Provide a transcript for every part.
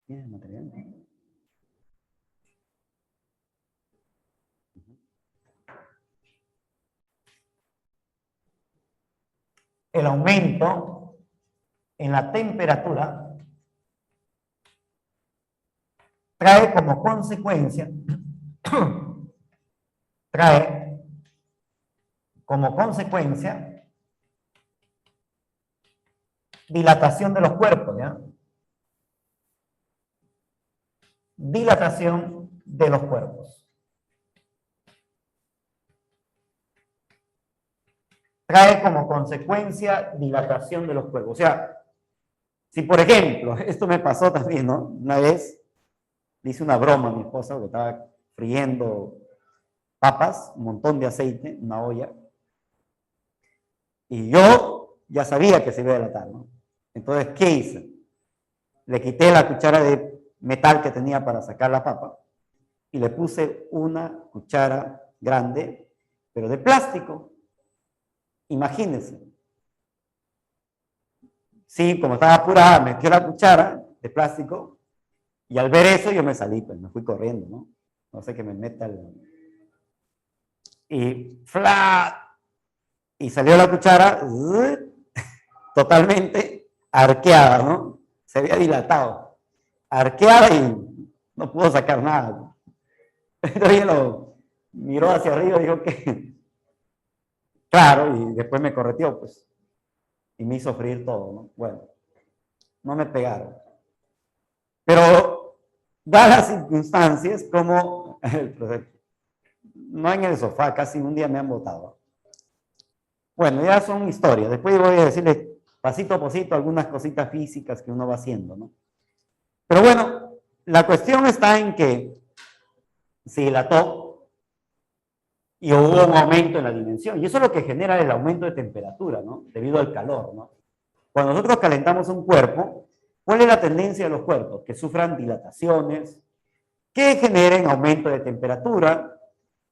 ¿Tienes material? El aumento en la temperatura trae como consecuencia dilatación de los cuerpos, ¿ya? Dilatación de los cuerpos. Trae como consecuencia dilatación de los cuerpos. O sea, si por ejemplo, esto me pasó también, ¿no? Una vez le hice una broma a mi esposa que estaba friendo papas, un montón de aceite, una olla, y yo ya sabía que se iba a dilatar, ¿no? Entonces, ¿qué hice? Le quité la cuchara de metal que tenía para sacar la papa y le puse una cuchara grande, pero de plástico. Imagínense. Sí, como estaba apurada, metió la cuchara de plástico y al ver eso yo me salí, pues me fui corriendo, ¿no? No sé, que me meta el... Y ¡flat! Y salió la cuchara totalmente arqueada, ¿no? Se había dilatado. Arqueada y no pudo sacar nada. Entonces ella lo miró hacia arriba y dijo que... Claro, y después me correteó, pues. Y me hizo freír todo, ¿no? Bueno, no me pegaron. Pero, dadas las circunstancias, como... no en el sofá, casi un día me han botado. Bueno, ya son historias. Después voy a decirles pasito a pasito algunas cositas físicas que uno va haciendo, ¿no? Pero bueno, la cuestión está en que se dilató y hubo un aumento en la dimensión. Y eso es lo que genera el aumento de temperatura, ¿no? Debido al calor, ¿no? Cuando nosotros calentamos un cuerpo, ¿cuál es la tendencia de los cuerpos? Que sufran dilataciones, que generen aumento de temperatura,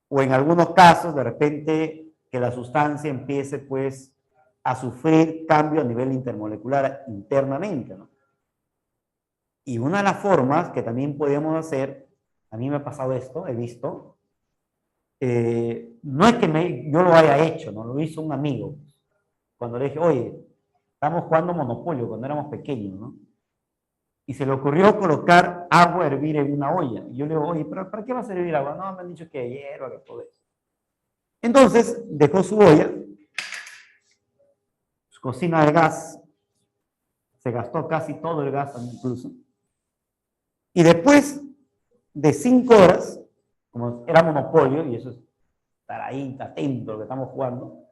o en algunos casos, de repente, que la sustancia empiece, pues, a sufrir cambio a nivel intermolecular internamente, ¿no? Y una de las formas que también podemos hacer, a mí me ha pasado esto, he visto, no es que yo lo haya hecho, ¿no? Lo hizo un amigo. Cuando le dije, oye, estamos jugando Monopolio cuando éramos pequeños, ¿no? Y se le ocurrió colocar agua a hervir en una olla. Y yo le digo, oye, ¿pero para qué va a servir agua? No, me han dicho que hierba, que todo eso. Entonces, dejó su olla, su cocina de gas, se gastó casi todo el gas incluso. Y después de 5 horas, como era Monopolio, y eso es estar ahí atento a lo que estamos jugando,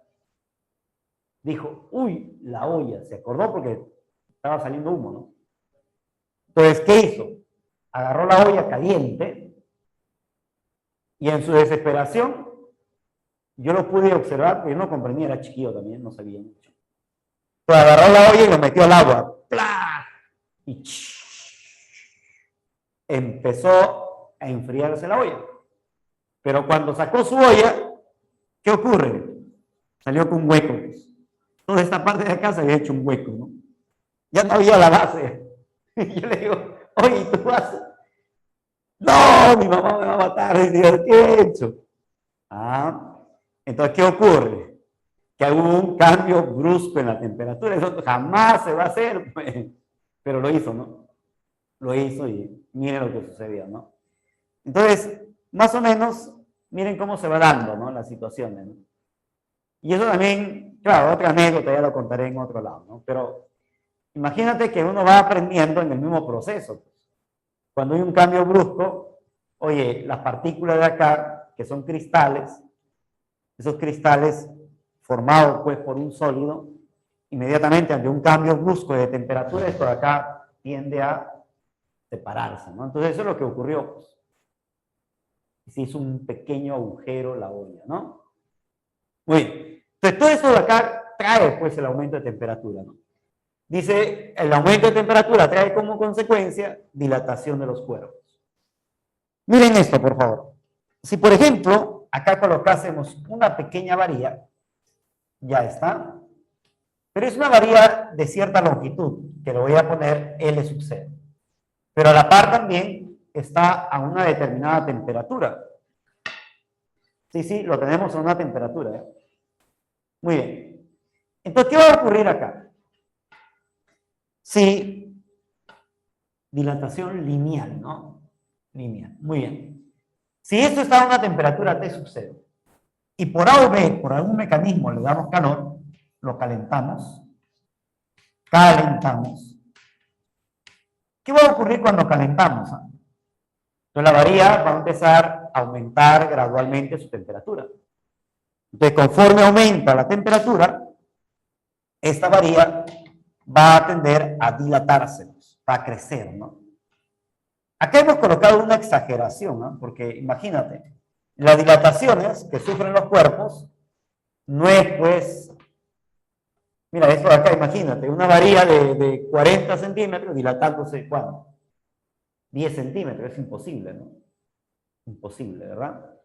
dijo, uy, la olla, se acordó porque estaba saliendo humo, ¿no? Entonces, ¿qué hizo? Agarró la olla caliente y en su desesperación, yo lo pude observar, porque yo no comprendía, era chiquillo también, no sabía mucho. Entonces agarró la olla y lo metió al agua. ¡Plá! Y empezó a enfriarse la olla. Pero cuando sacó su olla, ¿qué ocurre? Salió con un hueco. Toda esta parte de acá se había hecho un hueco, ¿no? Ya no había la base. Y yo le digo, oye, ¿tú vas? No, mi mamá me va a matar. Y digo, ¿qué he hecho? Ah, entonces, ¿qué ocurre? Que hubo un cambio brusco en la temperatura. Eso jamás se va a hacer, pues. Pero lo hizo, ¿no? Lo hizo y miren lo que sucedió, ¿no? Entonces, más o menos, miren cómo se va dando, ¿no? Las situaciones, ¿no? Y eso también, claro, otra anécdota, ya lo contaré en otro lado, ¿no? Pero imagínate que uno va aprendiendo en el mismo proceso. Cuando hay un cambio brusco, oye, las partículas de acá, que son cristales, esos cristales formados pues por un sólido, inmediatamente ante un cambio brusco de temperatura, esto de acá tiende a separarse, ¿no? Entonces eso es lo que ocurrió, pues. Se hizo un pequeño agujero la olla, ¿no? Muy bien. Entonces todo eso de acá trae pues el aumento de temperatura, ¿no? Dice, el aumento de temperatura trae como consecuencia dilatación de los cuerpos. Miren esto, por favor. Si, por ejemplo, acá colocásemos una pequeña varilla, ya está, pero es una varilla de cierta longitud, que le voy a poner L sub 0. pero a la par también está a una determinada temperatura. Sí, sí, lo tenemos a una temperatura. ¿Eh? Muy bien. Entonces, ¿qué va a ocurrir acá? Si dilatación lineal, ¿no? Lineal. Muy bien. Si esto está a una temperatura T sub 0 y por A o B, por algún mecanismo le damos calor, lo calentamos, ¿qué va a ocurrir cuando calentamos? Entonces la varilla va a empezar a aumentar gradualmente su temperatura. Entonces conforme aumenta la temperatura, esta varilla va a tender a dilatarse, va a crecer, ¿no? Acá hemos colocado una exageración, ¿no? Porque imagínate, las dilataciones que sufren los cuerpos no es pues, mira, esto de acá, imagínate, una varilla de 40 centímetros dilatándose, ¿cuánto? 10 centímetros, es imposible, ¿no? Imposible, ¿verdad?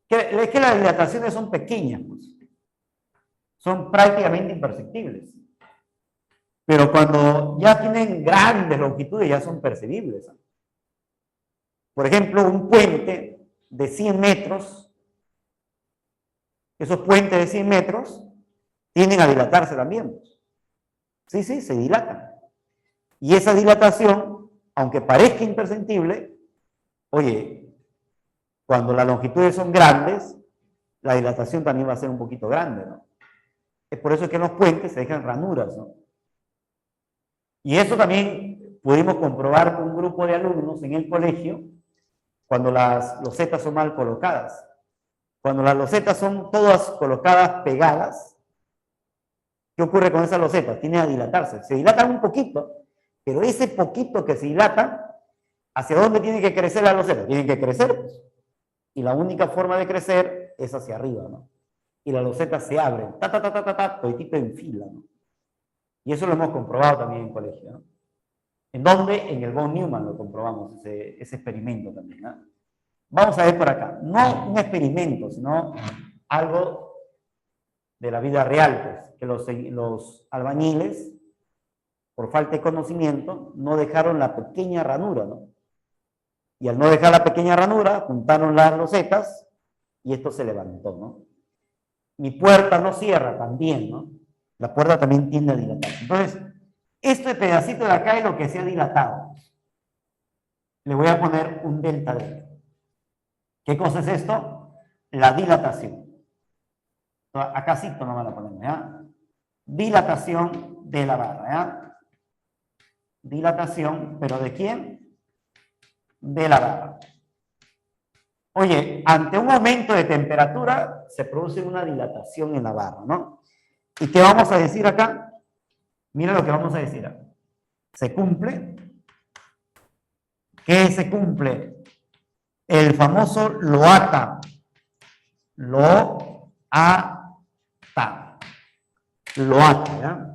Es que las dilataciones son pequeñas, pues. Son prácticamente imperceptibles. Pero cuando ya tienen grandes longitudes, ya son percibibles. Por ejemplo, un puente de 100 metros, esos puentes de 100 metros tienden a dilatarse también. Sí, sí, se dilatan. Y esa dilatación, aunque parezca imperceptible, oye, cuando las longitudes son grandes, la dilatación también va a ser un poquito grande, ¿no? Es por eso que en los puentes se dejan ranuras, ¿no? Y eso también pudimos comprobar con un grupo de alumnos en el colegio cuando las losetas son mal colocadas. Cuando las losetas son todas colocadas pegadas, ¿qué ocurre con esas losetas? Tienen a dilatarse. Se dilatan un poquito, pero ese poquito que se dilata, ¿hacia dónde tiene que crecer la loseta? Tienen que crecer, pues. Y la única forma de crecer es hacia arriba, ¿no? Y las losetas se abren, toditito en fila, ¿no? Y eso lo hemos comprobado también en colegio, ¿no? ¿En dónde? En el von Neumann lo comprobamos, ese experimento también, ¿no? Vamos a ver por acá. No un experimento, sino algo de la vida real, pues, que los albañiles, por falta de conocimiento, no dejaron la pequeña ranura, ¿no? Y al no dejar la pequeña ranura, juntaron las losetas y esto se levantó, ¿no? Mi puerta no cierra también, ¿no? La puerta también tiende a dilatarse. Entonces, este pedacito de acá es lo que se ha dilatado. Le voy a poner un delta D. ¿Qué cosa es esto? La dilatación. Acá sí no me la ponemos, ¿ya? Dilatación de la barra, ¿ya? Dilatación, ¿pero de quién? De la barra. Oye, ante un aumento de temperatura se produce una dilatación en la barra, ¿no? ¿Y qué vamos a decir acá? Mira lo que vamos a decir acá. Se cumple. ¿Qué se cumple? El famoso LOATA. LOATA. LOATA, ¿ya?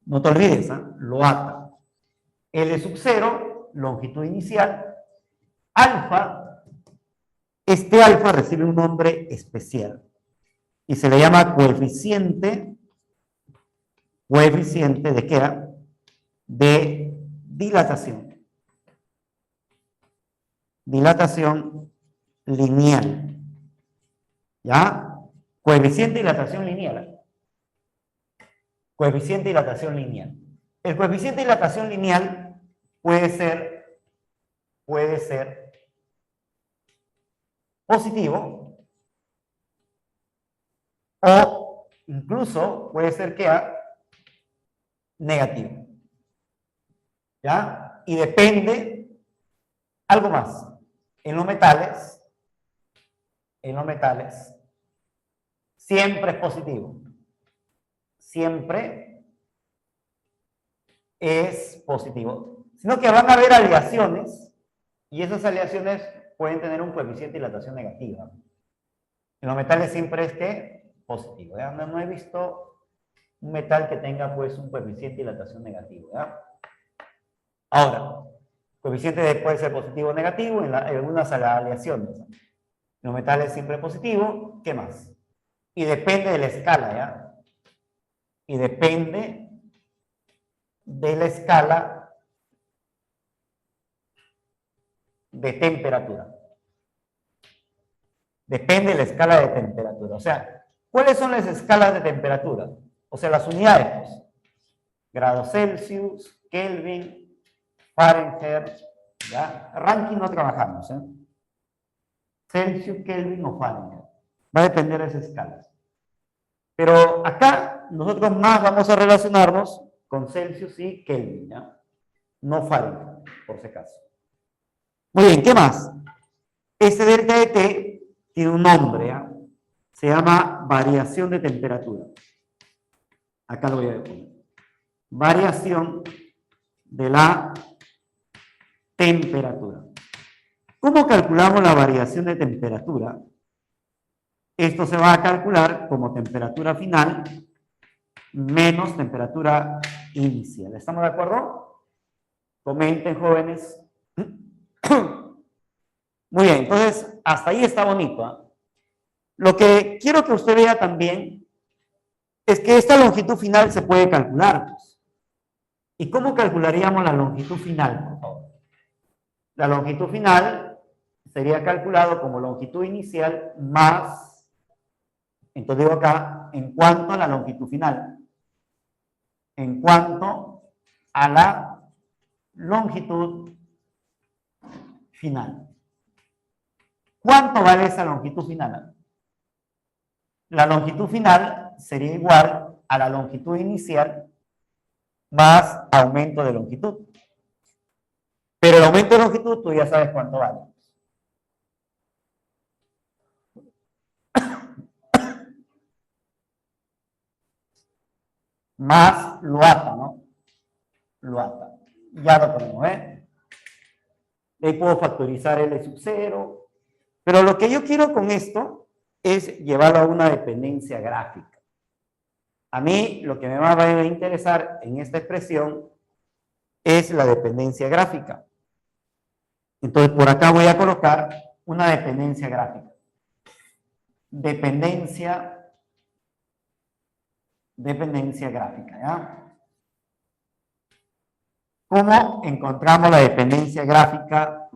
No te olvides, ¿eh? LOATA. L sub 0, longitud inicial. Alfa, este alfa recibe un nombre especial y se le llama coeficiente ¿de qué era? De dilatación. Dilatación lineal. ¿Ya? Coeficiente de dilatación lineal. Coeficiente de dilatación lineal. El coeficiente de dilatación lineal puede ser positivo o incluso puede ser que negativo. ¿Ya? Y depende algo más. En los metales siempre es positivo. Siempre es positivo. Sino que van a haber aleaciones y esas aleaciones pueden tener un coeficiente de dilatación negativa. En los metales siempre es que positivo. ¿Ya? No he visto un metal que tenga pues un coeficiente de dilatación negativo. ¿Ya? Ahora, coeficiente puede ser positivo o negativo en algunas aleaciones. ¿No? Los metales siempre positivo. ¿Qué más? Y depende de la escala, ¿ya? Y depende de la escala de temperatura. Depende de la escala de temperatura. O sea, ¿cuáles son las escalas de temperatura? O sea, las unidades, pues. Grados Celsius, Kelvin, Fahrenheit, ¿ya? Ranking no trabajamos, ¿eh? Celsius, Kelvin o Fahrenheit. Va a depender de esas escalas. Pero acá nosotros más vamos a relacionarnos con Celsius y Kelvin, ¿ya? No Fahrenheit, por si acaso. Muy bien, ¿qué más? Este delta de T tiene un nombre, ¿ya? Se llama variación de temperatura. Acá lo voy a poner. Variación de la temperatura. ¿Cómo calculamos la variación de temperatura? Esto se va a calcular como temperatura final menos temperatura inicial. ¿Estamos de acuerdo? Comenten, jóvenes. Muy bien, entonces hasta ahí está bonito, ¿eh? Lo que quiero que usted vea también es que esta longitud final se puede calcular, pues. ¿Y cómo calcularíamos la longitud final, por favor? La longitud final sería calculado como longitud inicial más, entonces digo acá, en cuanto a la longitud final. En cuanto a la longitud final. ¿Cuánto vale esa longitud final? La longitud final sería igual a la longitud inicial más aumento de longitud. Pero el aumento de longitud tú ya sabes cuánto vale. Más Luata, ¿no? Luata. Ya lo ponemos, ¿eh? Ahí puedo factorizar L sub 0. Pero lo que yo quiero con esto es llevarlo a una dependencia gráfica. A mí lo que me va a interesar en esta expresión es la dependencia gráfica. Entonces por acá voy a colocar una dependencia gráfica. Dependencia gráfica, ¿ya? ¿Cómo encontramos la dependencia gráfica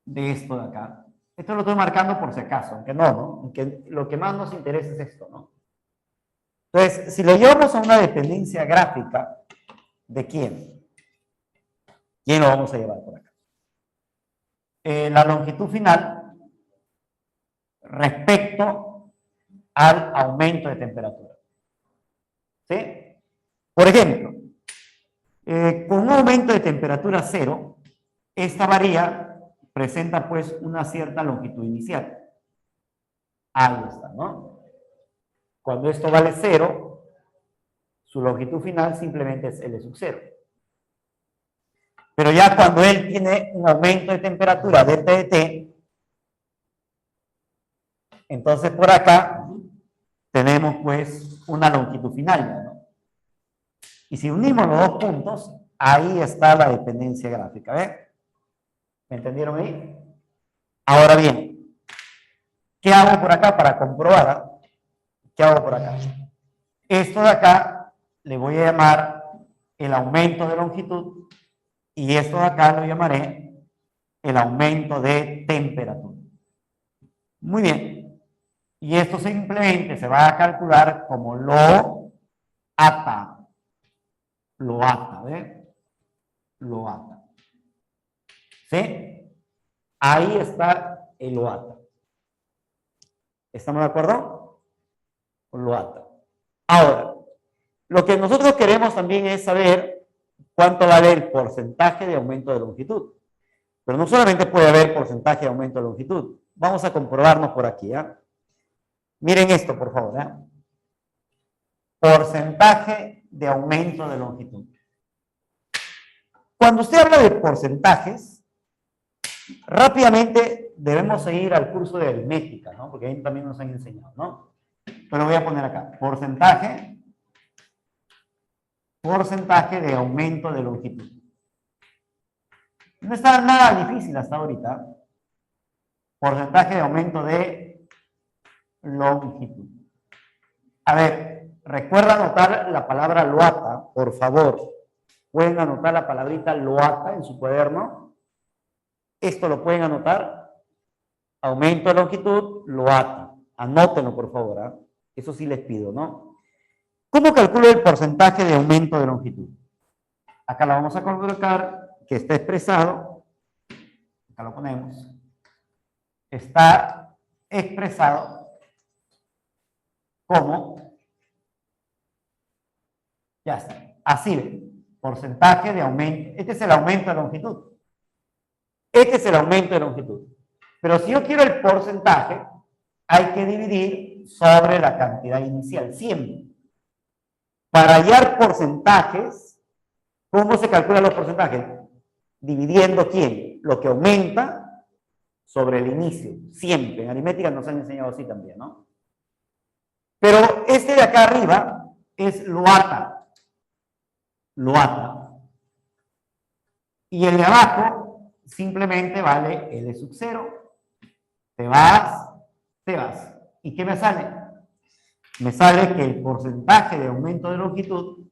de esto de acá? Esto lo estoy marcando por si acaso, aunque no, ¿no? Aunque lo que más nos interesa es esto, ¿no? Entonces, si lo llevamos a una dependencia gráfica, ¿de quién? ¿Quién lo vamos a llevar por acá? La longitud final respecto al aumento de temperatura. ¿Sí? Por ejemplo, con un aumento de temperatura 0, esta varía presenta pues una cierta longitud inicial. Ahí está, ¿no? Cuando esto vale 0, su longitud final simplemente es L sub 0. Pero ya cuando él tiene un aumento de temperatura delta de T, entonces por acá tenemos pues una longitud final, ¿no? Y si unimos los dos puntos, ahí está la dependencia gráfica, ¿ves? ¿Me entendieron ahí? Ahora bien, ¿qué hago por acá para comprobar? ¿Qué hago por acá? Esto de acá le voy a llamar el aumento de longitud y esto de acá lo llamaré el aumento de temperatura. Muy bien. Y esto simplemente se va a calcular como lo ata. Lo ata, ¿ves? Lo ata. ¿Sí? Ahí está el lo ata. ¿Estamos de acuerdo? Lo ata. Ahora, lo que nosotros queremos también es saber cuánto vale el porcentaje de aumento de longitud. Pero no solamente puede haber porcentaje de aumento de longitud. Vamos a comprobarnos por aquí, ¿eh? Miren esto, por favor, ¿eh? Porcentaje de aumento de longitud. Cuando usted habla de porcentajes, rápidamente debemos seguir al curso de aritmética, ¿no? Porque ahí también nos han enseñado, ¿no? Pero voy a poner acá, porcentaje de aumento de longitud. No está nada difícil hasta ahorita. Porcentaje de aumento de longitud. A ver, recuerda anotar la palabra loata, por favor. Pueden anotar la palabrita loata en su cuaderno. Esto lo pueden anotar. Aumento de longitud, lo ata. Anótenlo, por favor. ¿Ah? Eso sí les pido, ¿no? ¿Cómo calculo el porcentaje de aumento de longitud? Acá lo vamos a colocar, que está expresado. Acá lo ponemos. Está expresado como, ya está, así ven, porcentaje de aumento. Este es el aumento de longitud. Este es el aumento de longitud. Pero si yo quiero el porcentaje, hay que dividir sobre la cantidad inicial, siempre. Para hallar porcentajes, ¿cómo se calculan los porcentajes? Dividiendo ¿quién? Lo que aumenta sobre el inicio, siempre. En aritmética nos han enseñado así también, ¿no? Pero este de acá arriba es lo ata. Lo ata. Y el de abajo simplemente vale L sub 0. Te vas, te vas. ¿Y qué me sale? Me sale que el porcentaje de aumento de longitud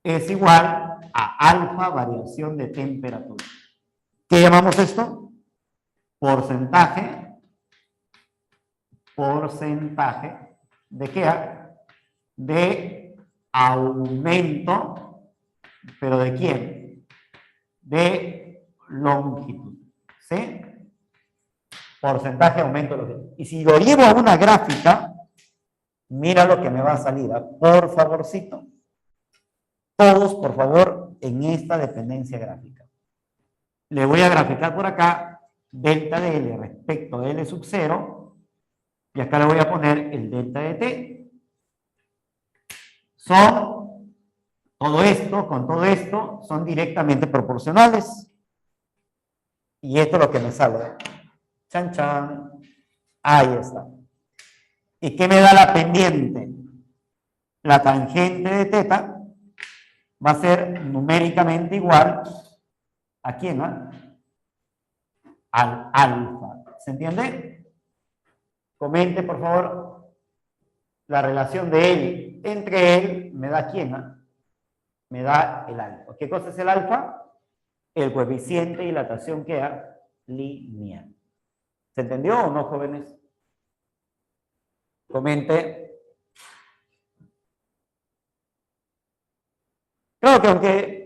es igual a alfa variación de temperatura. ¿Qué llamamos esto? Porcentaje ¿de qué? De aumento, pero ¿de quién? De longitud, ¿sí? Porcentaje de aumento de longitud. Y si lo llevo a una gráfica, mira lo que me va a salir. Por favorcito. Todos, por favor, en esta dependencia gráfica. Le voy a graficar por acá delta de L respecto de L sub 0 y acá le voy a poner el delta de T. Son, todo esto con todo esto, son directamente proporcionales. Y esto es lo que me sale. Chan, chan. Ahí está. ¿Y qué me da la pendiente? La tangente de teta va a ser numéricamente igual ¿a quién? ¿No? Al alfa. ¿Se entiende? Comente, por favor, la relación de él entre él, me da quién, ¿no? Me da el alfa. ¿Qué cosa es el alfa? El coeficiente de dilatación queda lineal. ¿Se entendió o no, jóvenes? Comente. Claro que aunque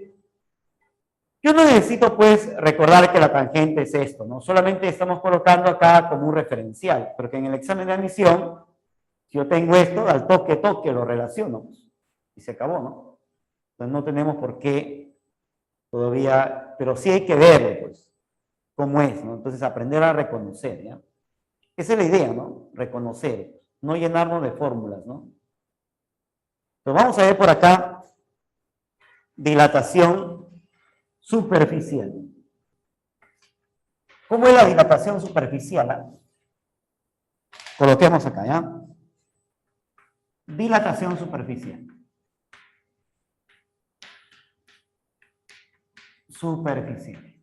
yo no necesito, pues, recordar que la tangente es esto, ¿no? Solamente estamos colocando acá como un referencial, porque en el examen de admisión, si yo tengo esto, al toque, lo relaciono, y se acabó, ¿no? Entonces no tenemos por qué todavía, pero sí hay que verlo, pues, cómo es, ¿no? Entonces aprender a reconocer, ¿ya? Esa es la idea, ¿no? Reconocer, no llenarnos de fórmulas, ¿no? Entonces vamos a ver por acá dilatación superficial. ¿Cómo es la dilatación superficial? Coloquemos acá, ¿ya? Dilatación superficial. Superficial.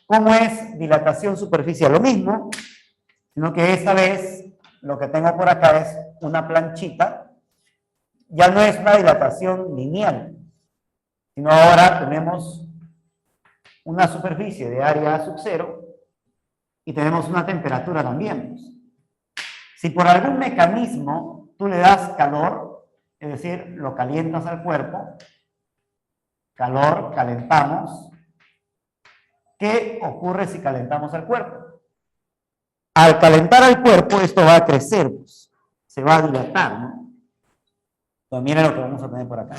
¿Cómo es dilatación superficial? Lo mismo, sino que esta vez lo que tengo por acá es una planchita. Ya no es una dilatación lineal, sino ahora tenemos una superficie de área sub 0 y tenemos una temperatura también. Si por algún mecanismo tú le das calor, es decir, lo calientas al cuerpo, calor, calentamos, ¿qué ocurre si calentamos al cuerpo? Al calentar al cuerpo, esto va a crecer, pues, se va a dilatar, ¿no? Pues miren lo que vamos a tener por acá.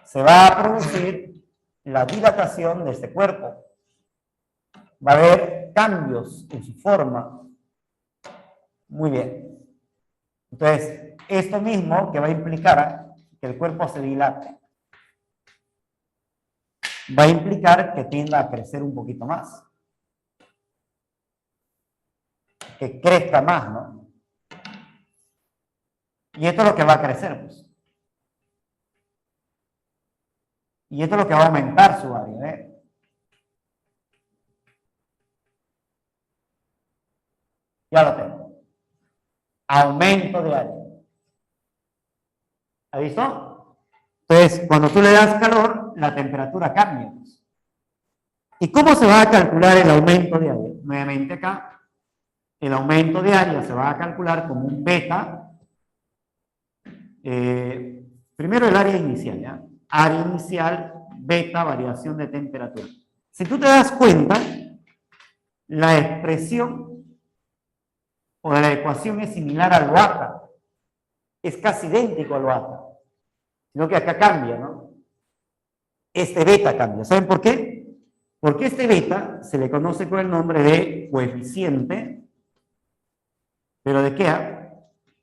Se va a producir la dilatación de este cuerpo. Va a haber cambios en su forma. Muy bien. Entonces, esto mismo que va a implicar que el cuerpo se dilate, va a implicar que tienda a crecer un poquito más. Que crezca más, ¿no? Y esto es lo que va a crecer, pues. Y esto es lo que va a aumentar su área, ¿eh? Ya lo tengo. Aumento de área. ¿Ha visto? Entonces, cuando tú le das calor, la temperatura cambia. ¿Y cómo se va a calcular el aumento de área? Nuevamente acá, el aumento de área se va a calcular como un beta. Primero el área inicial, ¿ya? Área inicial, beta, variación de temperatura. Si tú te das cuenta, la expresión o la ecuación es similar al beta. Es casi idéntico al beta. Sino que acá cambia, ¿no? Este beta cambia. ¿Saben por qué? Porque este beta se le conoce con el nombre de coeficiente, ¿pero de qué?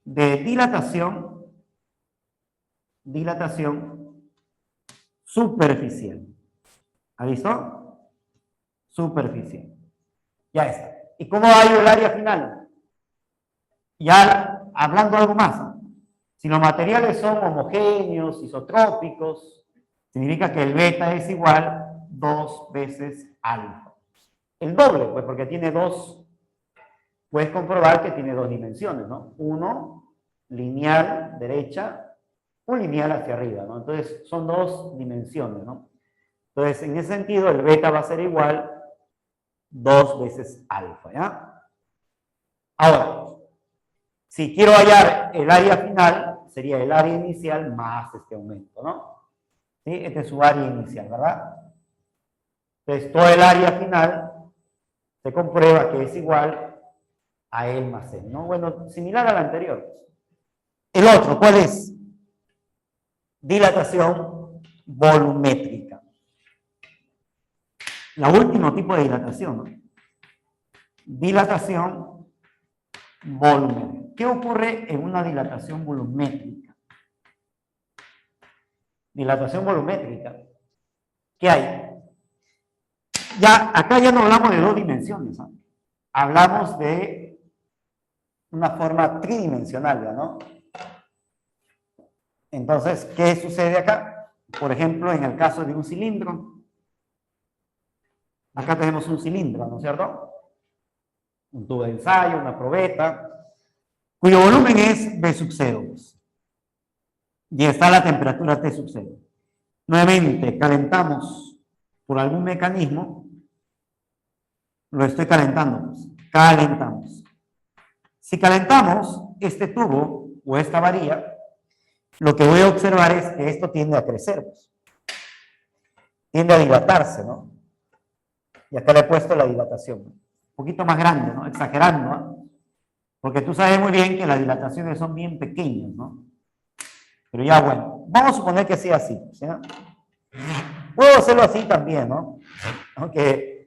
De dilatación superficial. ¿Ha visto? Superficial. Ya está. ¿Y cómo va a ir el área final? Ya hablando algo más, ¿no? Si los materiales son homogéneos, isotrópicos, significa que el beta es igual 2 veces alfa. El doble, pues porque tiene dos, puedes comprobar que tiene dos dimensiones, ¿no? Uno lineal, derecha, un lineal hacia arriba, ¿no? Entonces son dos dimensiones, ¿no? Entonces en ese sentido el beta va a ser igual 2 veces alfa, ¿ya? Ahora, si quiero hallar el área final, sería el área inicial más este aumento, ¿no? ¿Sí? Este es su área inicial, ¿verdad? Entonces, todo el área final se comprueba que es igual a L más N, ¿no? Bueno, similar al anterior. El otro, ¿cuál es? Dilatación volumétrica. La último tipo de dilatación, ¿no? Dilatación volumétrica. ¿Qué ocurre en una dilatación volumétrica? Dilatación volumétrica. ¿Qué hay? Ya, acá ya no hablamos de dos dimensiones, ¿no? Hablamos de una forma tridimensional, ¿ya, no? Entonces, ¿qué sucede acá? Por ejemplo, en el caso de un cilindro. Acá tenemos un cilindro, ¿no es cierto? Un tubo de ensayo, una probeta, cuyo volumen es B sub 0. Y está la temperatura T sub 0. Nuevamente, calentamos por algún mecanismo. Lo estoy calentando. Calentamos. Si calentamos este tubo o esta varilla, lo que voy a observar es que esto tiende a crecer. Tiende a dilatarse, ¿no? Y acá le he puesto la dilatación. Un poquito más grande, ¿no? Exagerando, ¿no? Porque tú sabes muy bien que las dilataciones son bien pequeñas, ¿no? Pero ya, bueno, vamos a suponer que sea así, ¿sí? Puedo hacerlo así también, ¿no? Aunque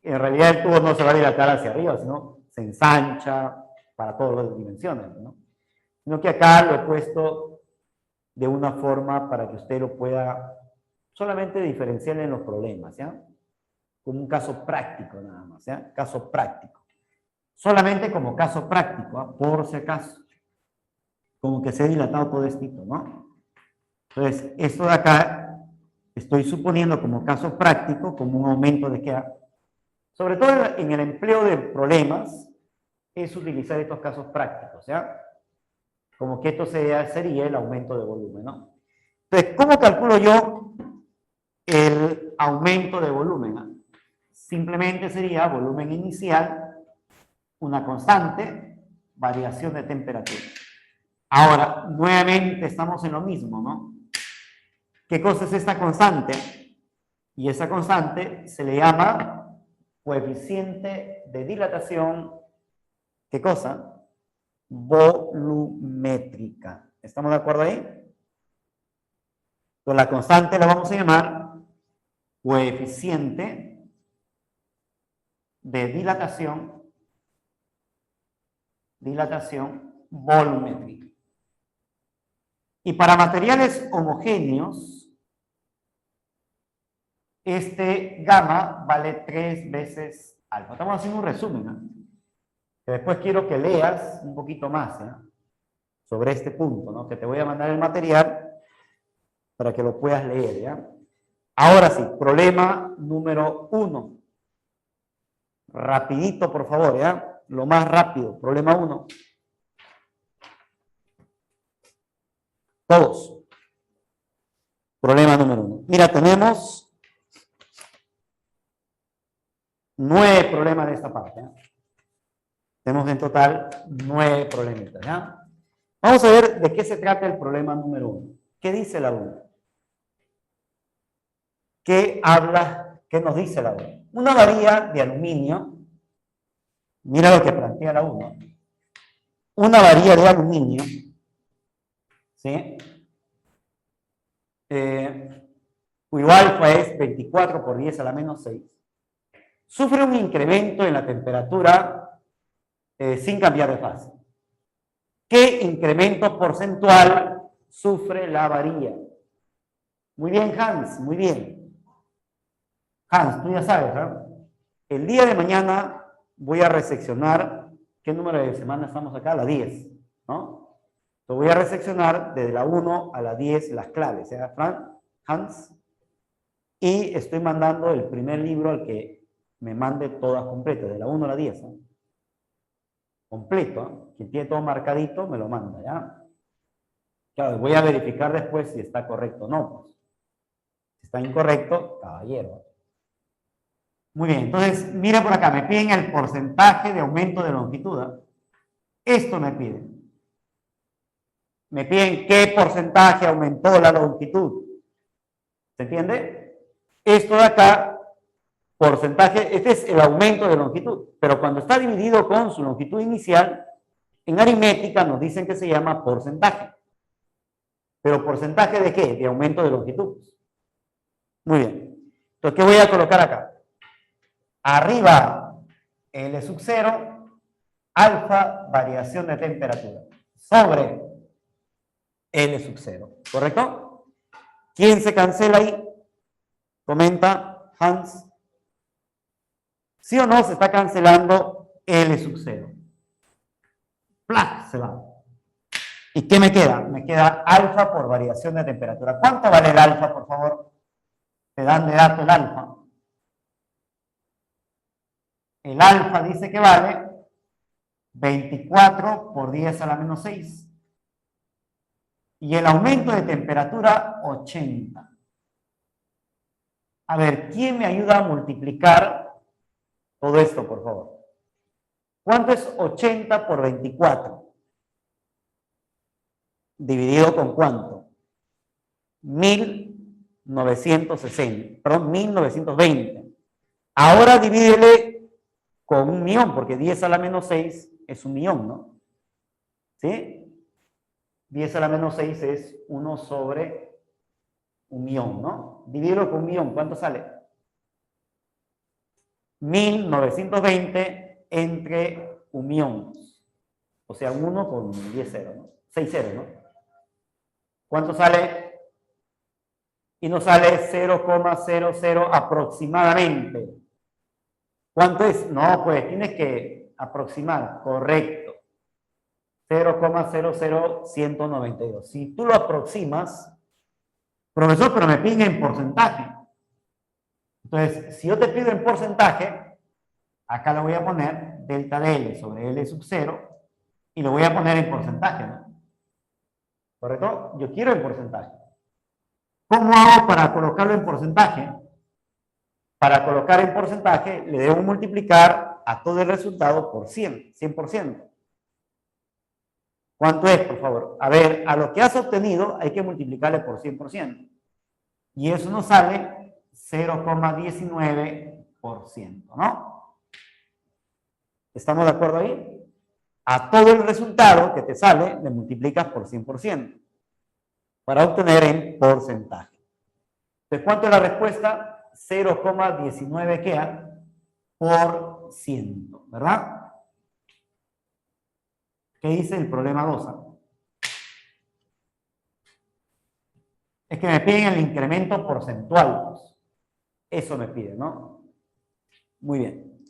en realidad el tubo no se va a dilatar hacia arriba, sino se ensancha para todas las dimensiones, ¿no? Sino que acá lo he puesto de una forma para que usted lo pueda solamente diferenciar en los problemas, ¿ya? Como un caso práctico nada más, ¿ya? Caso práctico. Solamente como caso práctico, ¿eh? Por si acaso. Como que se ha dilatado todo esto, ¿no? Entonces, esto de acá, estoy suponiendo como caso práctico, como un aumento de qué, sobre todo en el empleo de problemas, es utilizar estos casos prácticos, ¿ya? Como que esto sería el aumento de volumen, ¿no? Entonces, ¿cómo calculo yo el aumento de volumen? Simplemente sería volumen inicial, una constante, variación de temperatura. Ahora, nuevamente estamos en lo mismo, ¿no? ¿Qué cosa es esta constante? Y esa constante se le llama coeficiente de dilatación, ¿qué cosa? Volumétrica. ¿Estamos de acuerdo ahí? Entonces la constante la vamos a llamar coeficiente de dilatación volumétrica. Y para materiales homogéneos, este gamma vale 3 veces alfa. Estamos haciendo un resumen, ¿no? Que después quiero que leas un poquito más, ¿eh? Sobre este punto, ¿no? Que te voy a mandar el material para que lo puedas leer, ¿ya? Ahora sí, problema número 1. Rapidito, por favor, ¿ya? Lo más rápido. Problema 1. Todos. Problema número 1. Mira, tenemos 9 problemas de esta parte. Tenemos en total 9 problemitas. ¿Ya? Vamos a ver de qué se trata el problema número 1. ¿Qué dice la 1? ¿Qué nos dice la 1? Una varilla de aluminio. Mira lo que plantea la 1. Una varilla de aluminio. ¿Sí? Cuyo alfa es 24 por 10 a la menos 6. Sufre un incremento en la temperatura sin cambiar de fase. ¿Qué incremento porcentual sufre la varilla? Muy bien, Hans, muy bien. Hans, tú ya sabes, ¿verdad? El día de mañana voy a reseccionar, ¿qué número de semana estamos acá? La 10, ¿no? Lo voy a reseccionar desde la 1 a la 10 las claves, ¿eh? Hans. Y estoy mandando el primer libro al que me mande todas completas, de la 1 a la 10, ¿no? Completo, ¿eh? Quien tiene todo marcadito me lo manda, ¿ya? Claro, voy a verificar después si está correcto o no, pues. Si está incorrecto, caballero. Muy bien, entonces, mira por acá, me piden el porcentaje de aumento de longitud, ¿eh? Esto me piden. Me piden qué porcentaje aumentó la longitud. ¿Se entiende? Esto de acá, porcentaje, este es el aumento de longitud, pero cuando está dividido con su longitud inicial, en aritmética nos dicen que se llama porcentaje. ¿Pero porcentaje de qué? De aumento de longitud. Muy bien. Entonces, ¿qué voy a colocar acá? Arriba, L sub 0, alfa, variación de temperatura, sobre L sub 0. ¿Correcto? ¿Quién se cancela ahí? Comenta Hans. ¿Sí o no se está cancelando L sub 0? ¡Plac! Se va. ¿Y qué me queda? Me queda alfa por variación de temperatura. ¿Cuánto vale el alfa, por favor? Te dan de dato el alfa. El alfa dice que vale 24 por 10 a la menos 6. Y el aumento de temperatura, 80. A ver, ¿quién me ayuda a multiplicar todo esto, por favor? ¿Cuánto es 80 por 24? ¿Dividido con cuánto? 1960, perdón, 1920. Ahora divídele con 1.000.000, porque 10 a la menos 6 es 1.000.000, ¿no? ¿Sí? 10 a la menos 6 es 1 sobre 1.000.000, ¿no? Divídelo con 1.000.000, ¿cuánto sale? 1920 entre 1.000.000. O sea, 1 con 10 ceros, ¿no? 6 ceros, ¿no? ¿Cuánto sale? Y nos sale 0,00 aproximadamente. ¿Cuánto es? No, pues tienes que aproximar. Correcto. 0,00192. Si tú lo aproximas, profesor, pero me piden en porcentaje. Entonces, si yo te pido en porcentaje, acá le voy a poner delta de L sobre L sub 0 y lo voy a poner en porcentaje, ¿no? ¿Correcto? Yo quiero en porcentaje. ¿Cómo hago para colocarlo en porcentaje? Para colocar en porcentaje, le debo multiplicar a todo el resultado por 100, 100%. ¿Cuánto es, por favor? A ver, a lo que has obtenido hay que multiplicarle por 100%. Y eso nos sale 0,19%, ¿no? ¿Estamos de acuerdo ahí? A todo el resultado que te sale, le multiplicas por 100% para obtener en porcentaje. Entonces, ¿cuánto es la respuesta? 0,19 queda por 100, ¿verdad? ¿Qué dice el problema 2? Es que me piden el incremento porcentual, pues. Eso me piden, ¿no? Muy bien.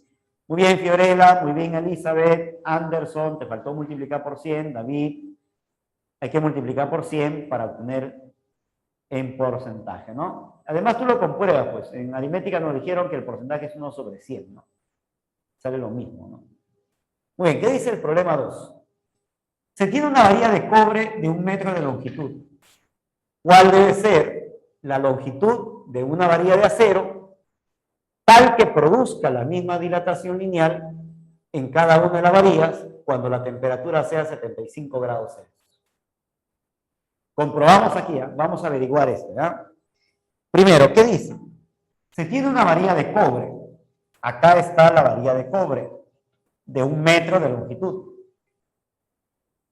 Muy bien, Fiorella, muy bien, Elizabeth, Anderson, te faltó multiplicar por 100, David, hay que multiplicar por 100 para obtener en porcentaje, ¿no? Además tú lo compruebas, pues, en aritmética nos dijeron que el porcentaje es 1 sobre 100, ¿no? Sale lo mismo, ¿no? Muy bien, ¿qué dice el problema 2? Se tiene una varilla de cobre de 1 metro de longitud. ¿Cuál debe ser la longitud de una varilla de acero tal que produzca la misma dilatación lineal en cada una de las varillas cuando la temperatura sea 75 grados Celsius. Comprobamos aquí, vamos a averiguar esto, ¿ya? Primero, ¿qué dice? Se tiene una varilla de cobre. Acá está la varilla de cobre de 1 metro de longitud.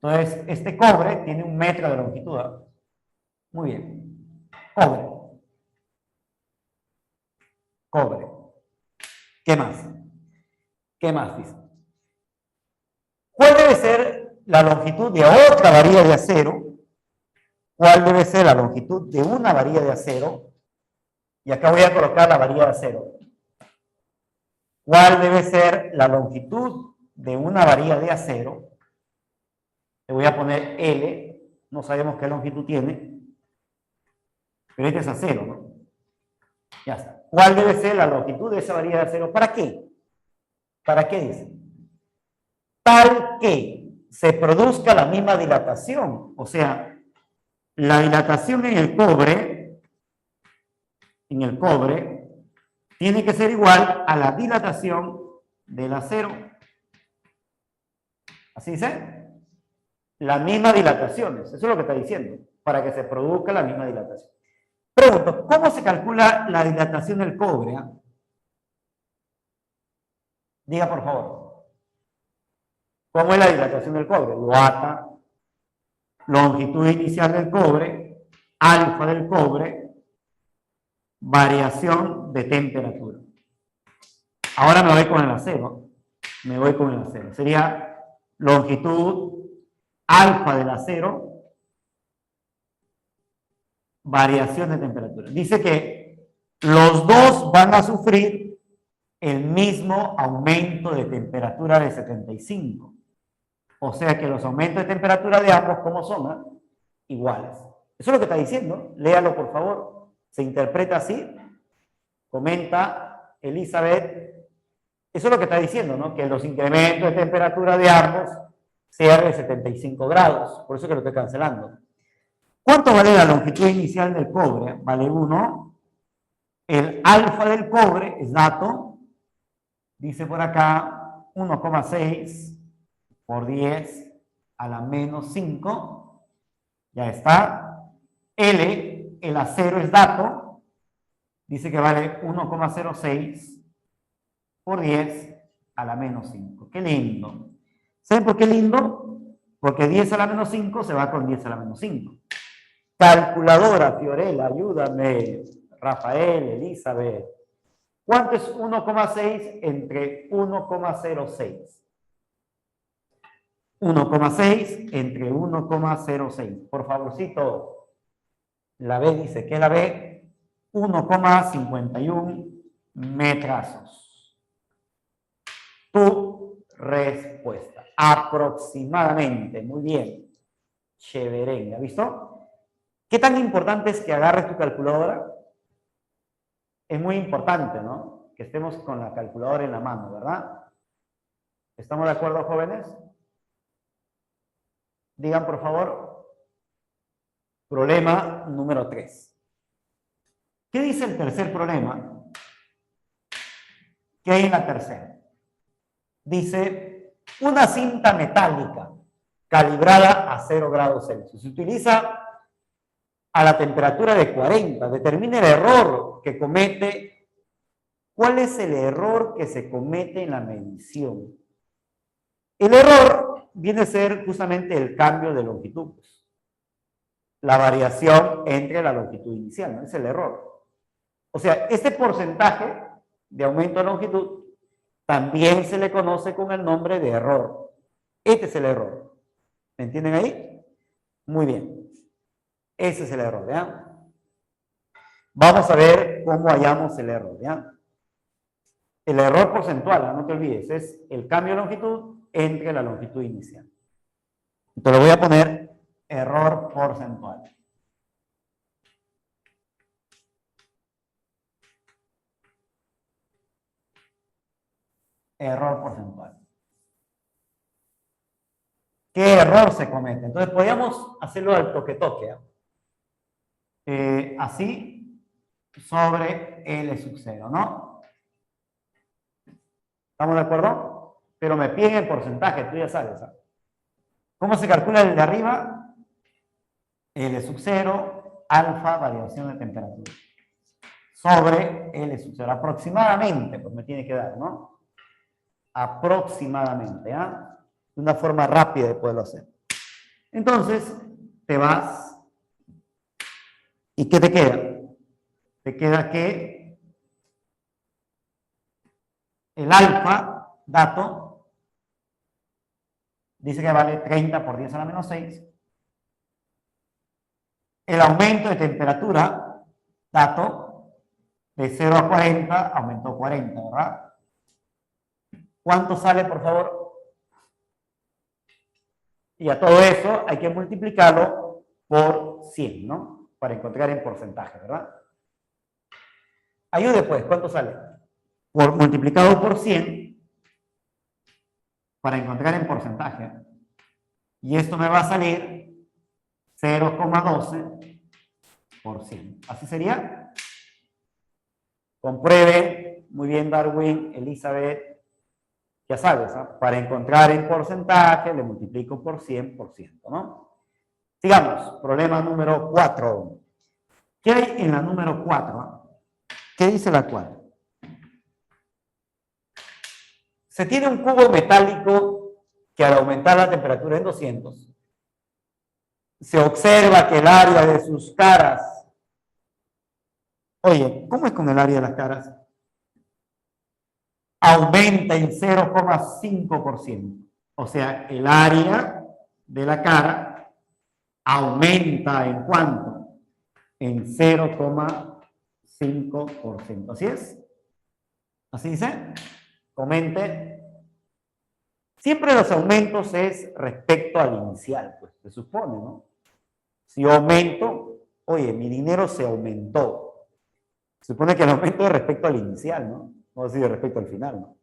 Entonces, este cobre tiene 1 metro de longitud. ¿Eh? Muy bien. Cobre. Cobre. ¿Qué más? ¿Qué más dice? ¿Cuál debe ser la longitud de otra varilla de acero? ¿Cuál debe ser la longitud de una varilla de acero? Y acá voy a colocar la varilla de acero. ¿Cuál debe ser la longitud de una varilla de acero? Le voy a poner L, no sabemos qué longitud tiene, pero este es acero, ¿no? Ya está. ¿Cuál debe ser la longitud de esa varilla de acero? ¿Para qué? ¿Para qué dice? Tal que se produzca la misma dilatación, o sea, la dilatación en el cobre, tiene que ser igual a la dilatación del acero. ¿Así dice? Las mismas dilataciones, eso es lo que está diciendo, para que se produzca la misma dilatación. Pregunto, ¿cómo se calcula la dilatación del cobre? Diga, por favor. ¿Cómo es la dilatación del cobre? Guata, longitud inicial del cobre, alfa del cobre, variación de temperatura. Ahora me voy con el acero. Sería longitud alfa del acero, variación de temperatura. Dice que los dos van a sufrir el mismo aumento de temperatura de 75. O sea que los aumentos de temperatura de ambos, ¿cómo son? Iguales. Eso es lo que está diciendo. Léalo, por favor. Se interpreta así. Comenta Elizabeth. Eso es lo que está diciendo, ¿no? Que los incrementos de temperatura de ambos sean de 75 grados. Por eso que lo estoy cancelando. ¿Cuánto vale la longitud inicial del cobre? Vale 1. El alfa del cobre es dato. Dice por acá 1,6 por 10 a la menos 5. Ya está. L, el acero es dato. Dice que vale 1,06 por 10 a la menos 5. Qué lindo. ¿Saben por qué lindo? Porque 10 a la menos 5 se va con 10 a la menos 5. Calculadora, Fiorella, ayúdame. Rafael, Elizabeth. ¿Cuánto es 1,6 entre 1,06? 1,6 entre 1,06. Por favorcito, la B dice que la B, 1,51 metrazos. Tu respuesta. Aproximadamente. Muy bien. Chévere. ¿Ha visto? ¿Qué tan importante es que agarres tu calculadora? Es muy importante, ¿no? Que estemos con la calculadora en la mano, ¿verdad? ¿Estamos de acuerdo, jóvenes? Digan, por favor. Problema número 3. ¿Qué dice el tercer problema? ¿Qué hay en la tercera? Dice, una cinta metálica calibrada a 0 grados Celsius. Se utiliza a la temperatura de 40. Determine el error que comete. ¿Cuál es el error que se comete en la medición? El error viene a ser justamente el cambio de longitud. La variación entre la longitud inicial, ¿no? Es el error. O sea, este porcentaje de aumento de longitud también se le conoce con el nombre de error. Este es el error. ¿Me entienden ahí? Muy bien. Ese es el error, ¿ya? Vamos a ver cómo hallamos el error, ¿ya? El error porcentual, no te olvides, es el cambio de longitud entre la longitud inicial. Entonces le voy a poner error porcentual. Error porcentual. ¿Qué error se comete? Entonces podríamos hacerlo al toque-toque, así sobre L sub 0, ¿no? ¿Estamos de acuerdo? Pero me piden el porcentaje, tú ya sabes. ¿Sabes? ¿Cómo se calcula el de arriba? L sub 0, alfa, variación de temperatura. Sobre L sub 0. Aproximadamente, pues me tiene que dar, ¿no? Aproximadamente, ¿ah? De una forma rápida de poderlo hacer. Entonces, te vas. ¿Y qué te queda? Te queda que el alfa, dato, dice que vale 30 por 10 a la menos 6. El aumento de temperatura, dato, de 0 a 40, aumentó 40, ¿verdad? ¿Cuánto sale, por favor? Y a todo eso hay que multiplicarlo por 100, ¿no? Para encontrar en porcentaje, ¿verdad? Ayude, pues, ¿cuánto sale? Multiplicado por 100 para encontrar en porcentaje. Y esto me va a salir 0,12%. ¿Así sería? Compruebe. Muy bien, Darwin, Elizabeth. Ya sabes, ¿eh? Para encontrar en porcentaje le multiplico por 100%, ¿no? Sigamos. Problema número 4. ¿Qué hay en la número 4? ¿Qué dice la 4? Se tiene un cubo metálico que al aumentar la temperatura en 200, se observa que el área de sus caras, oye, ¿cómo es con el área de las caras? Aumenta en 0,5%. O sea, el área de la cara aumenta ¿en cuánto? En 0,5%. ¿Así es? ¿Así dice? Comente. Siempre los aumentos es respecto al inicial, pues se supone, ¿no? Si yo aumento, oye, mi dinero se aumentó. Se supone que el aumento es respecto al inicial, ¿no? No decir respecto al final, ¿no?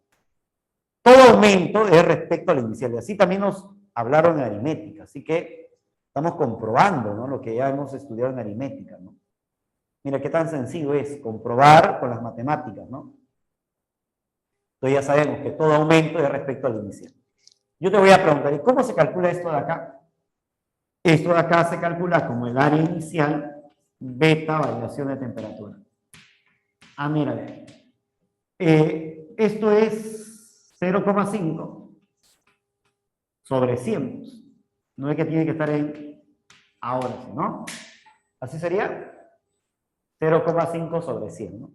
Todo aumento es respecto al inicial. Y así también nos hablaron en aritmética. Así que estamos comprobando, ¿no? Lo que ya hemos estudiado en aritmética, ¿no? Mira qué tan sencillo es comprobar con las matemáticas, ¿no? Entonces ya sabemos que todo aumento es respecto al inicial. Yo te voy a preguntar, ¿y cómo se calcula esto de acá? Esto de acá se calcula como el área inicial beta variación de temperatura. Ah, mira, esto es 0,5 sobre 100. No es que tiene que estar en ahora, ¿no? Así sería 0,5 sobre 100, ¿no?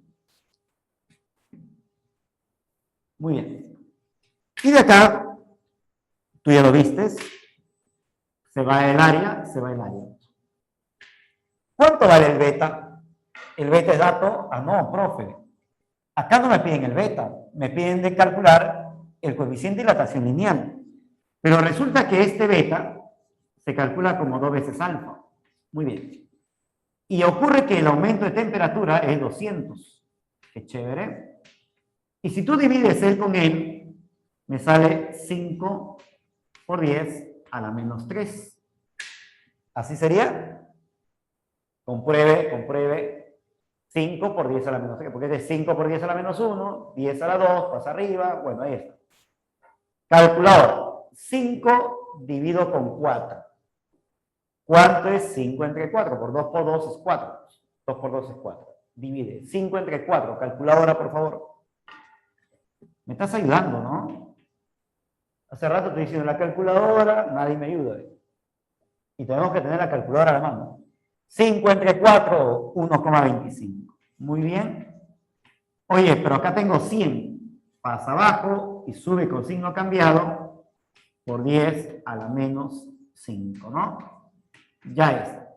Muy bien. Y de acá, tú ya lo vistes, se va el área, se va el área. ¿Cuánto vale el beta? El beta es dato. Ah, no, profe. Acá no me piden el beta, me piden de calcular el coeficiente de dilatación lineal. Pero resulta que este beta se calcula como 2 veces alfa. Muy bien. Y ocurre que el aumento de temperatura es 200. Qué chévere. Y si tú divides él con él, me sale 5 por 10 a la menos 3. ¿Así sería? Compruebe, compruebe. 5 por 10 a la menos 3, porque es de 5 por 10 a la menos 1, 10 a la 2, pasa arriba, bueno, ahí está. Calculador, 5 dividido con 4. ¿Cuánto es 5 entre 4? Por 2 por 2 es 4. 2 por 2 es 4. Divide 5 entre 4. Calculadora, por favor. Me estás ayudando, ¿no? Hace rato te diciendo la calculadora, nadie me ayuda. Y tenemos que tener la calculadora a la mano. 5 entre 4, 1,25. Muy bien. Oye, pero acá tengo 100. Pasa abajo y sube con signo cambiado por 10 a la menos 5, ¿no? Ya está.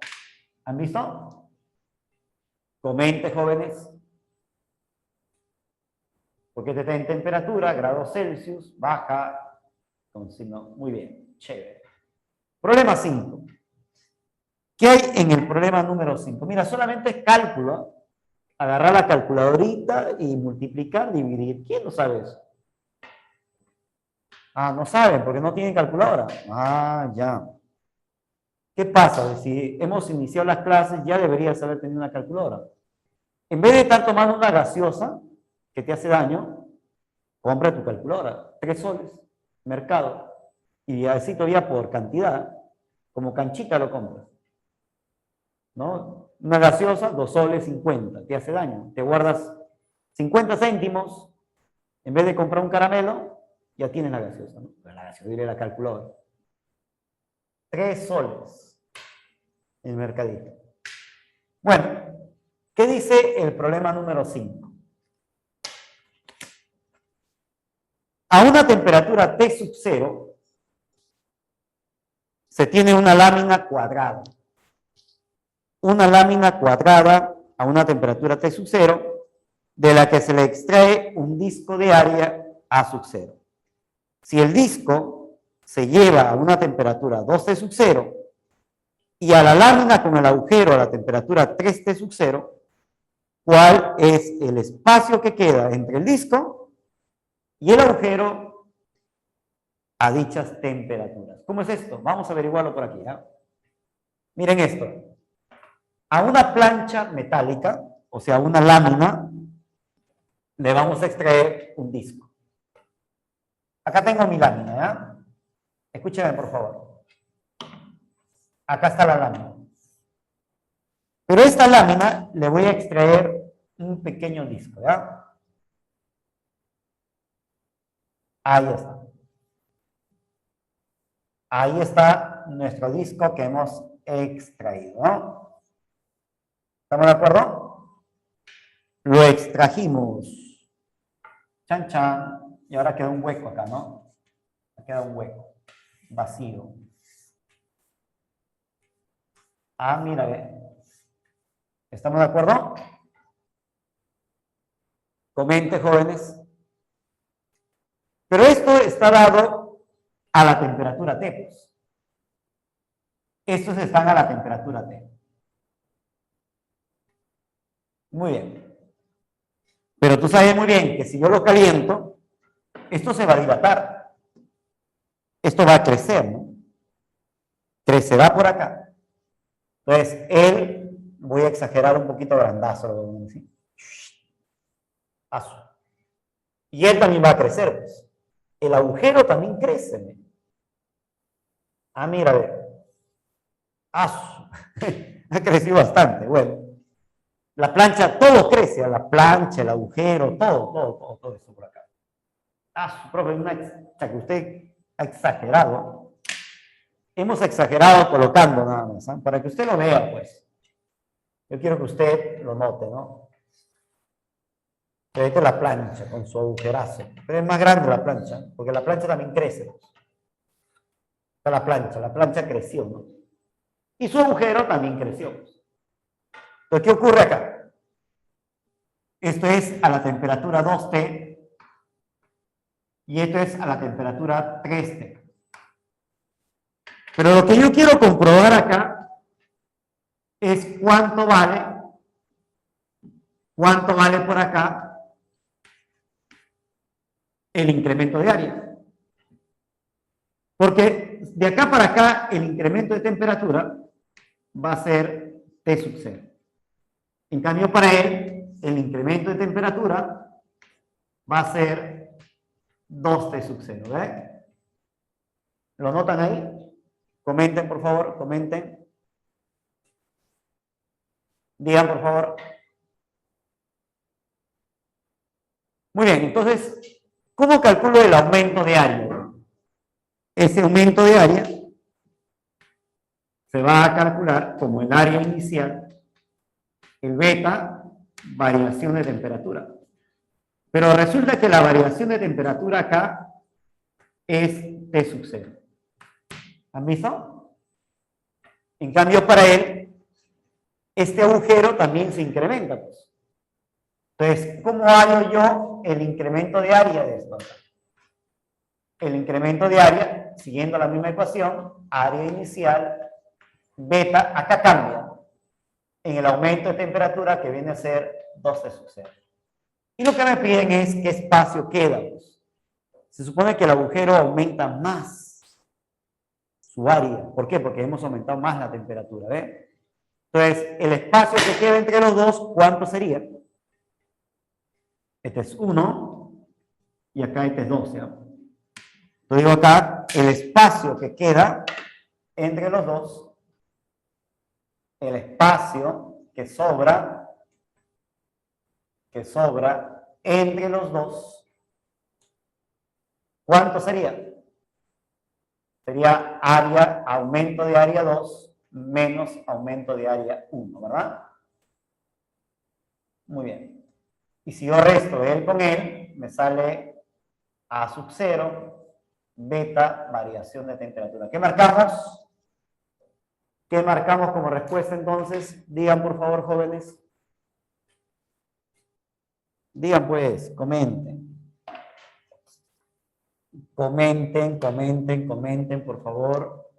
¿Han visto? Comente, jóvenes. Porque este está en temperatura, grados Celsius, baja con signo. Muy bien, chévere. Problema 5. ¿Qué hay en el problema número 5? Mira, solamente es cálculo. Agarrar la calculadorita y multiplicar, dividir. ¿Quién lo sabe eso? Ah, no saben porque no tienen calculadora. Ah, ya. ¿Qué pasa? Si hemos iniciado las clases, ya deberías haber tenido una calculadora. En vez de estar tomando una gaseosa que te hace daño, compra tu calculadora, 3 soles, mercado, y así todavía por cantidad, como canchita lo compras, ¿no? Una gaseosa, 2 soles 50, te hace daño, te guardas 50 céntimos, en vez de comprar un caramelo, ya tienes la gaseosa, ¿no? Pero la gaseosa diré la calculadora. 3 soles en el mercadito. Bueno, ¿qué dice el problema número 5? A una temperatura T sub 0 se tiene una lámina cuadrada. Una lámina cuadrada a una temperatura T sub 0 de la que se le extrae un disco de área A sub 0. Si el disco se lleva a una temperatura 2T sub 0 y a la lámina con el agujero a la temperatura 3T sub 0, ¿cuál es el espacio que queda entre el disco y el agujero a dichas temperaturas? ¿Cómo es esto? Vamos a averiguarlo por aquí, ¿eh? Miren esto. A una plancha metálica, o sea, una lámina, le vamos a extraer un disco. Acá tengo mi lámina, ¿ya? Escúcheme, por favor. Acá está la lámina. Pero esta lámina le voy a extraer un pequeño disco, ¿ya? Ahí está. Ahí está nuestro disco que hemos extraído, ¿no? ¿Estamos de acuerdo? Lo extrajimos. Chan, chan. Y ahora queda un hueco acá, ¿no? Queda un hueco. Vacío. Ah, mira, ve. ¿Estamos de acuerdo? Comente, jóvenes. Pero esto está dado a la temperatura T, pues. Estos están a la temperatura T. Muy bien. Pero tú sabes muy bien que si yo lo caliento, esto se va a dilatar. Esto va a crecer, ¿no? Crecerá por acá. Entonces, voy a exagerar un poquito grandazo, ¿sí? Y él también va a crecer, pues. El agujero también crece, ¿no? Ah, mira, a ver. Ha crecido bastante, bueno. La plancha, todo crece, la plancha, el agujero, todo eso por acá. Profe, que usted ha exagerado. Hemos exagerado colocando nada más, ¿eh? Para que usted lo vea, pues. Yo quiero que usted lo note, ¿no? Esta es la plancha con su agujerazo. Pero es más grande la plancha, porque la plancha también crece. Está la plancha creció, ¿no? Y su agujero también creció. Entonces, ¿qué ocurre acá? Esto es a la temperatura 2T y esto es a la temperatura 3T. Pero lo que yo quiero comprobar acá es cuánto vale por acá el incremento de área. Porque de acá para acá el incremento de temperatura va a ser T sub 0. En cambio para él el incremento de temperatura va a ser 2T sub 0. ¿Ve? ¿Lo notan ahí? Comenten, por favor, comenten. Digan, por favor. Muy bien, entonces, ¿cómo calculo el aumento de área? Ese aumento de área se va a calcular como el área inicial, el beta, variación de temperatura. Pero resulta que la variación de temperatura acá es T sub 0. ¿Han visto? En cambio, para él, este agujero también se incrementa, pues. Entonces, ¿cómo hallo yo el incremento de área de esto? El incremento de área, siguiendo la misma ecuación, área inicial, beta, acá cambia en el aumento de temperatura que viene a ser 2T sub 0. Y lo que me piden es qué espacio queda, pues. Se supone que el agujero aumenta más su área. ¿Por qué? Porque hemos aumentado más la temperatura, ¿ve? Entonces, el espacio que queda entre los dos, ¿cuánto sería? Este es 1 y acá este es 12. ¿No? Entonces digo acá, el espacio que queda entre los dos, el espacio que sobra entre los dos, ¿cuánto sería? Sería área, aumento de área 2 menos aumento de área 1, ¿verdad? Muy bien. Y si yo resto él con él, me sale A sub 0, beta, variación de temperatura. ¿Qué marcamos? ¿Qué marcamos como respuesta entonces? Digan por favor, jóvenes. Digan pues, comenten. Comenten, por favor.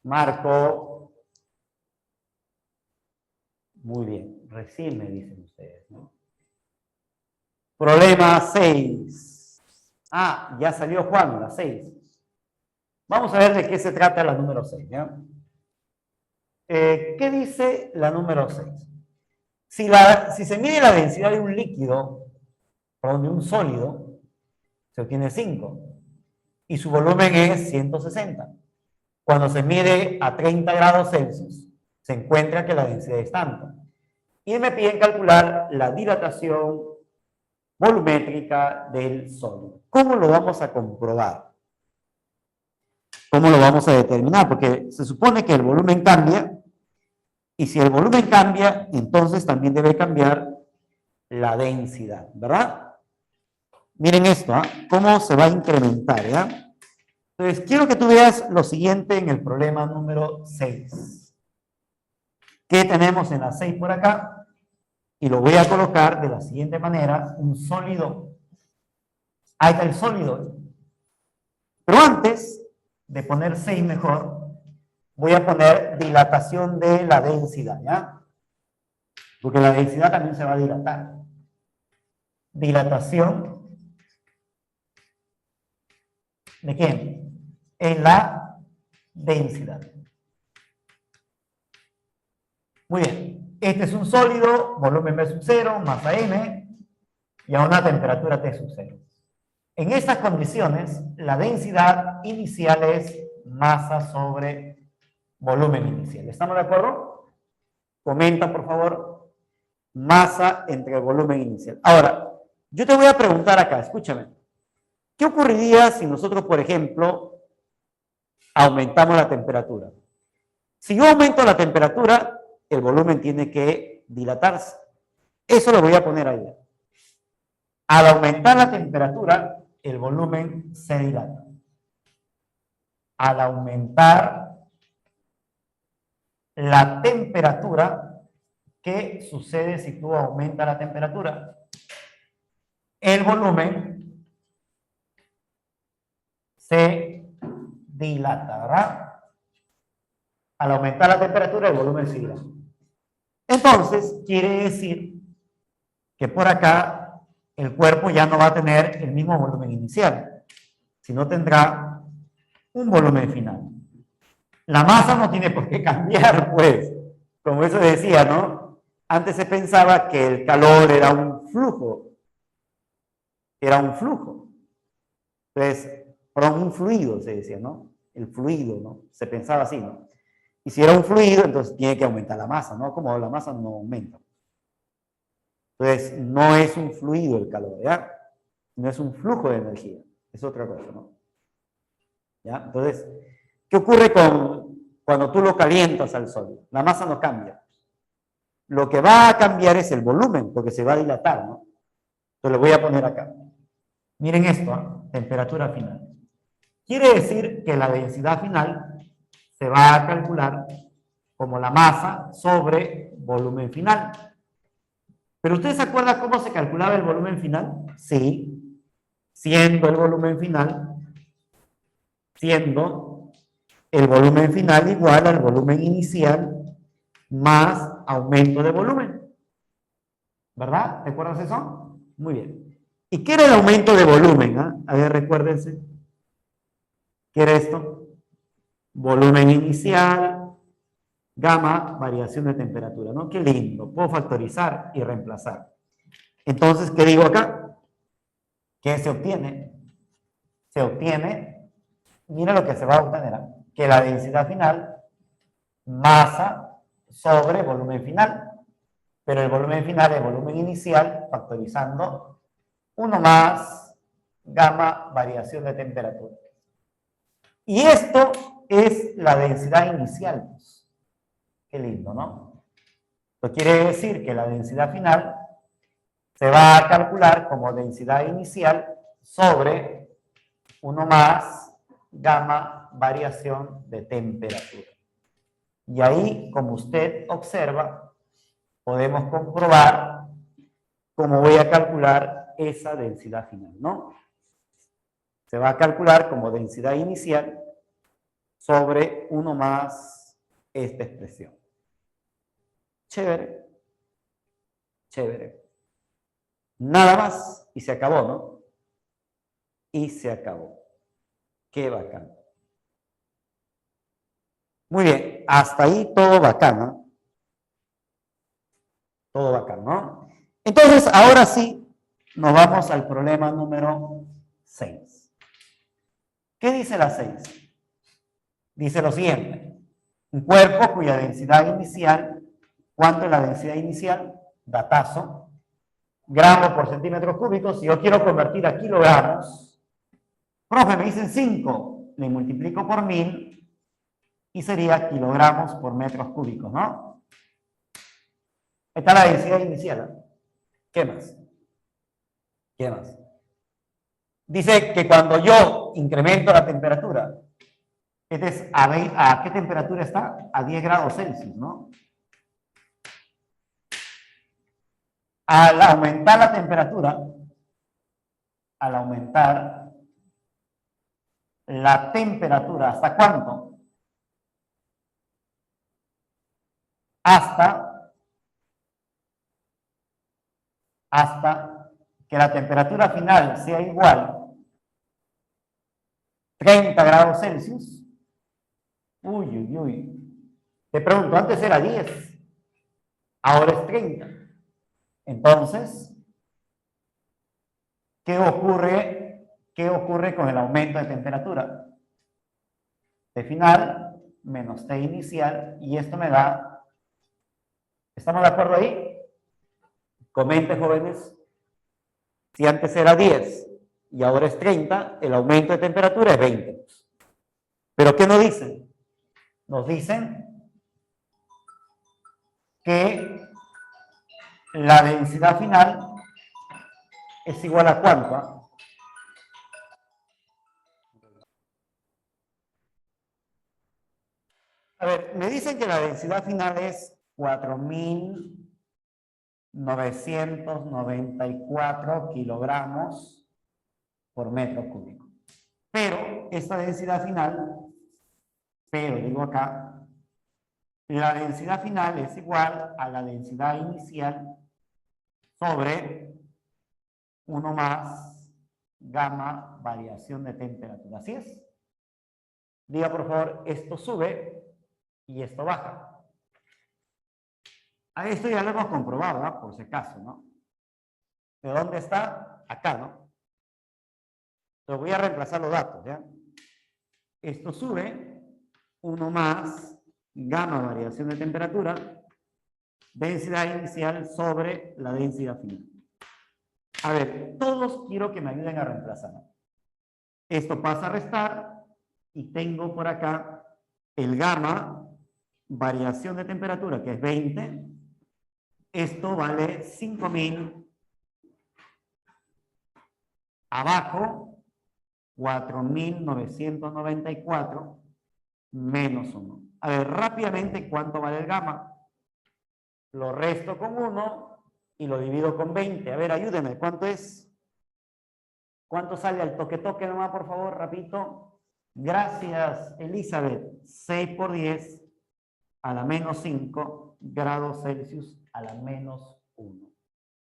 Marco. Muy bien, recién me dicen ustedes, ¿no? Problema 6. Ah, ya salió Juan, la 6. Vamos a ver de qué se trata la número 6, ¿ya? ¿Qué dice la número 6? Si se mide la densidad de un líquido, perdón, de un sólido, se obtiene 5 y su volumen es 160. Cuando se mide a 30 grados Celsius, se encuentra que la densidad es tanto. Y me piden calcular la dilatación volumétrica del sólido. ¿Cómo lo vamos a comprobar? ¿Cómo lo vamos a determinar? Porque se supone que el volumen cambia, y si el volumen cambia, entonces también debe cambiar la densidad, ¿verdad? Miren esto, ¿eh? ¿Cómo se va a incrementar, ya? Entonces, quiero que tú veas lo siguiente en el problema número 6. ¿Qué tenemos en la 6 por acá? Y lo voy a colocar de la siguiente manera, un sólido. Ahí está el sólido. Pero antes de poner 6 mejor, voy a poner dilatación de la densidad, ¿ya? Porque la densidad también se va a dilatar. Dilatación ¿de quién? En la densidad. Muy bien. Este es un sólido, volumen V sub 0, masa M, y a una temperatura T sub 0. En estas condiciones, la densidad inicial es masa sobre volumen inicial. ¿Estamos de acuerdo? Comenta, por favor, masa entre volumen inicial. Ahora, yo te voy a preguntar acá, escúchame. ¿Qué ocurriría si nosotros, por ejemplo, aumentamos la temperatura? Si yo aumento la temperatura, el volumen tiene que dilatarse. Eso lo voy a poner ahí. Al aumentar la temperatura, el volumen se dilata. Al aumentar la temperatura, ¿qué sucede si tú aumentas la temperatura? El volumen se dilata, ¿verdad? Al aumentar la temperatura, el volumen se dilata. Entonces, quiere decir que por acá el cuerpo ya no va a tener el mismo volumen inicial, sino tendrá un volumen final. La masa no tiene por qué cambiar, pues. Como eso decía, ¿no? Antes se pensaba que el calor era un flujo. Era un flujo. Entonces, perdón, un fluido, se decía, ¿no? El fluido, ¿no? Se pensaba así, ¿no? Y si era un fluido, entonces tiene que aumentar la masa, ¿no? Como la masa no aumenta. Entonces, no es un fluido el calor, ¿ya? No es un flujo de energía. Es otra cosa, ¿no? ¿Ya? Entonces, ¿qué ocurre cuando tú lo calientas al sólido? La masa no cambia. Lo que va a cambiar es el volumen, porque se va a dilatar, ¿no? Entonces lo voy a poner acá. Miren esto, ¿eh? Temperatura final. Quiere decir que la densidad final se va a calcular como la masa sobre volumen final. ¿Pero ustedes se acuerdan cómo se calculaba el volumen final? Sí, siendo el volumen final igual al volumen inicial más aumento de volumen. ¿Verdad? ¿Recuerdas eso? Muy bien. ¿Y qué era el aumento de volumen? A ver, recuérdense. ¿Qué era esto? Volumen inicial, gamma, variación de temperatura, ¿no? Qué lindo. Puedo factorizar y reemplazar. Entonces, ¿qué digo acá? ¿Qué se obtiene? Se obtiene, mira lo que se va a obtener, ¿eh? Que la densidad final, masa sobre volumen final, pero el volumen final es volumen inicial, factorizando 1 más gamma variación de temperatura. Y esto es la densidad inicial. Pues. Qué lindo, ¿no? Esto quiere decir que la densidad final se va a calcular como densidad inicial sobre 1 más gamma variación de temperatura. Y ahí, como usted observa, podemos comprobar cómo voy a calcular esa densidad final, ¿no? Se va a calcular como densidad inicial sobre 1 más esta expresión. Chévere. Chévere. Nada más y se acabó, ¿no? Y se acabó. Qué bacán. Muy bien, hasta ahí todo bacán, ¿no? Todo bacán, ¿no? Entonces, ahora sí, nos vamos al problema número 6. ¿Qué dice la 6? Dice lo siguiente. Un cuerpo cuya densidad inicial, ¿cuánto es la densidad inicial? Datazo. Gramos por centímetros cúbicos. Si yo quiero convertir a kilogramos, profe, me dicen 5. Le multiplico por 1000 y sería kilogramos por metros cúbicos, ¿no? Esta es la densidad inicial. ¿Qué más? ¿Qué más? Dice que cuando yo incremento la temperatura, ¿a qué temperatura está? A 10 grados Celsius, ¿no? Al aumentar la temperatura, ¿hasta cuánto? Hasta que la temperatura final sea igual 30 grados Celsius. Uy, uy, uy. Te pregunto, antes era 10, ahora es 30. Entonces, ¿qué ocurre con el aumento de temperatura? T final menos T inicial, y esto me da, ¿estamos de acuerdo ahí? Comente, jóvenes. Si antes era 10 y ahora es 30, el aumento de temperatura es 20. ¿Pero qué nos dicen? Nos dicen que la densidad final es igual a ¿cuánto? A ver, me dicen que la densidad final es 4.994 kilogramos por metro cúbico. Pero esta densidad final, digo acá, la densidad final es igual a la densidad inicial sobre 1 más gamma variación de temperatura. ¿Así es? Diga por favor, esto sube y esto baja. A esto ya lo hemos comprobado, ¿no? Por si acaso, ¿no? ¿De dónde está? Acá, ¿no? Entonces voy a reemplazar los datos, ¿ya? Esto sube 1 más gamma variación de temperatura, densidad inicial sobre la densidad final. A ver, todos quiero que me ayuden a reemplazar. Esto pasa a restar y tengo por acá el gamma, variación de temperatura, que es 20. Esto vale 5000 abajo 4.994 menos 1. A ver, rápidamente, ¿cuánto vale el gamma? Lo resto con 1 y lo divido con 20. A ver, ayúdenme, ¿cuánto es? ¿Cuánto sale al toque nomás, por favor, rapidito? Gracias, Elizabeth. 6 por 10 a la menos 5 grados Celsius a la menos 1.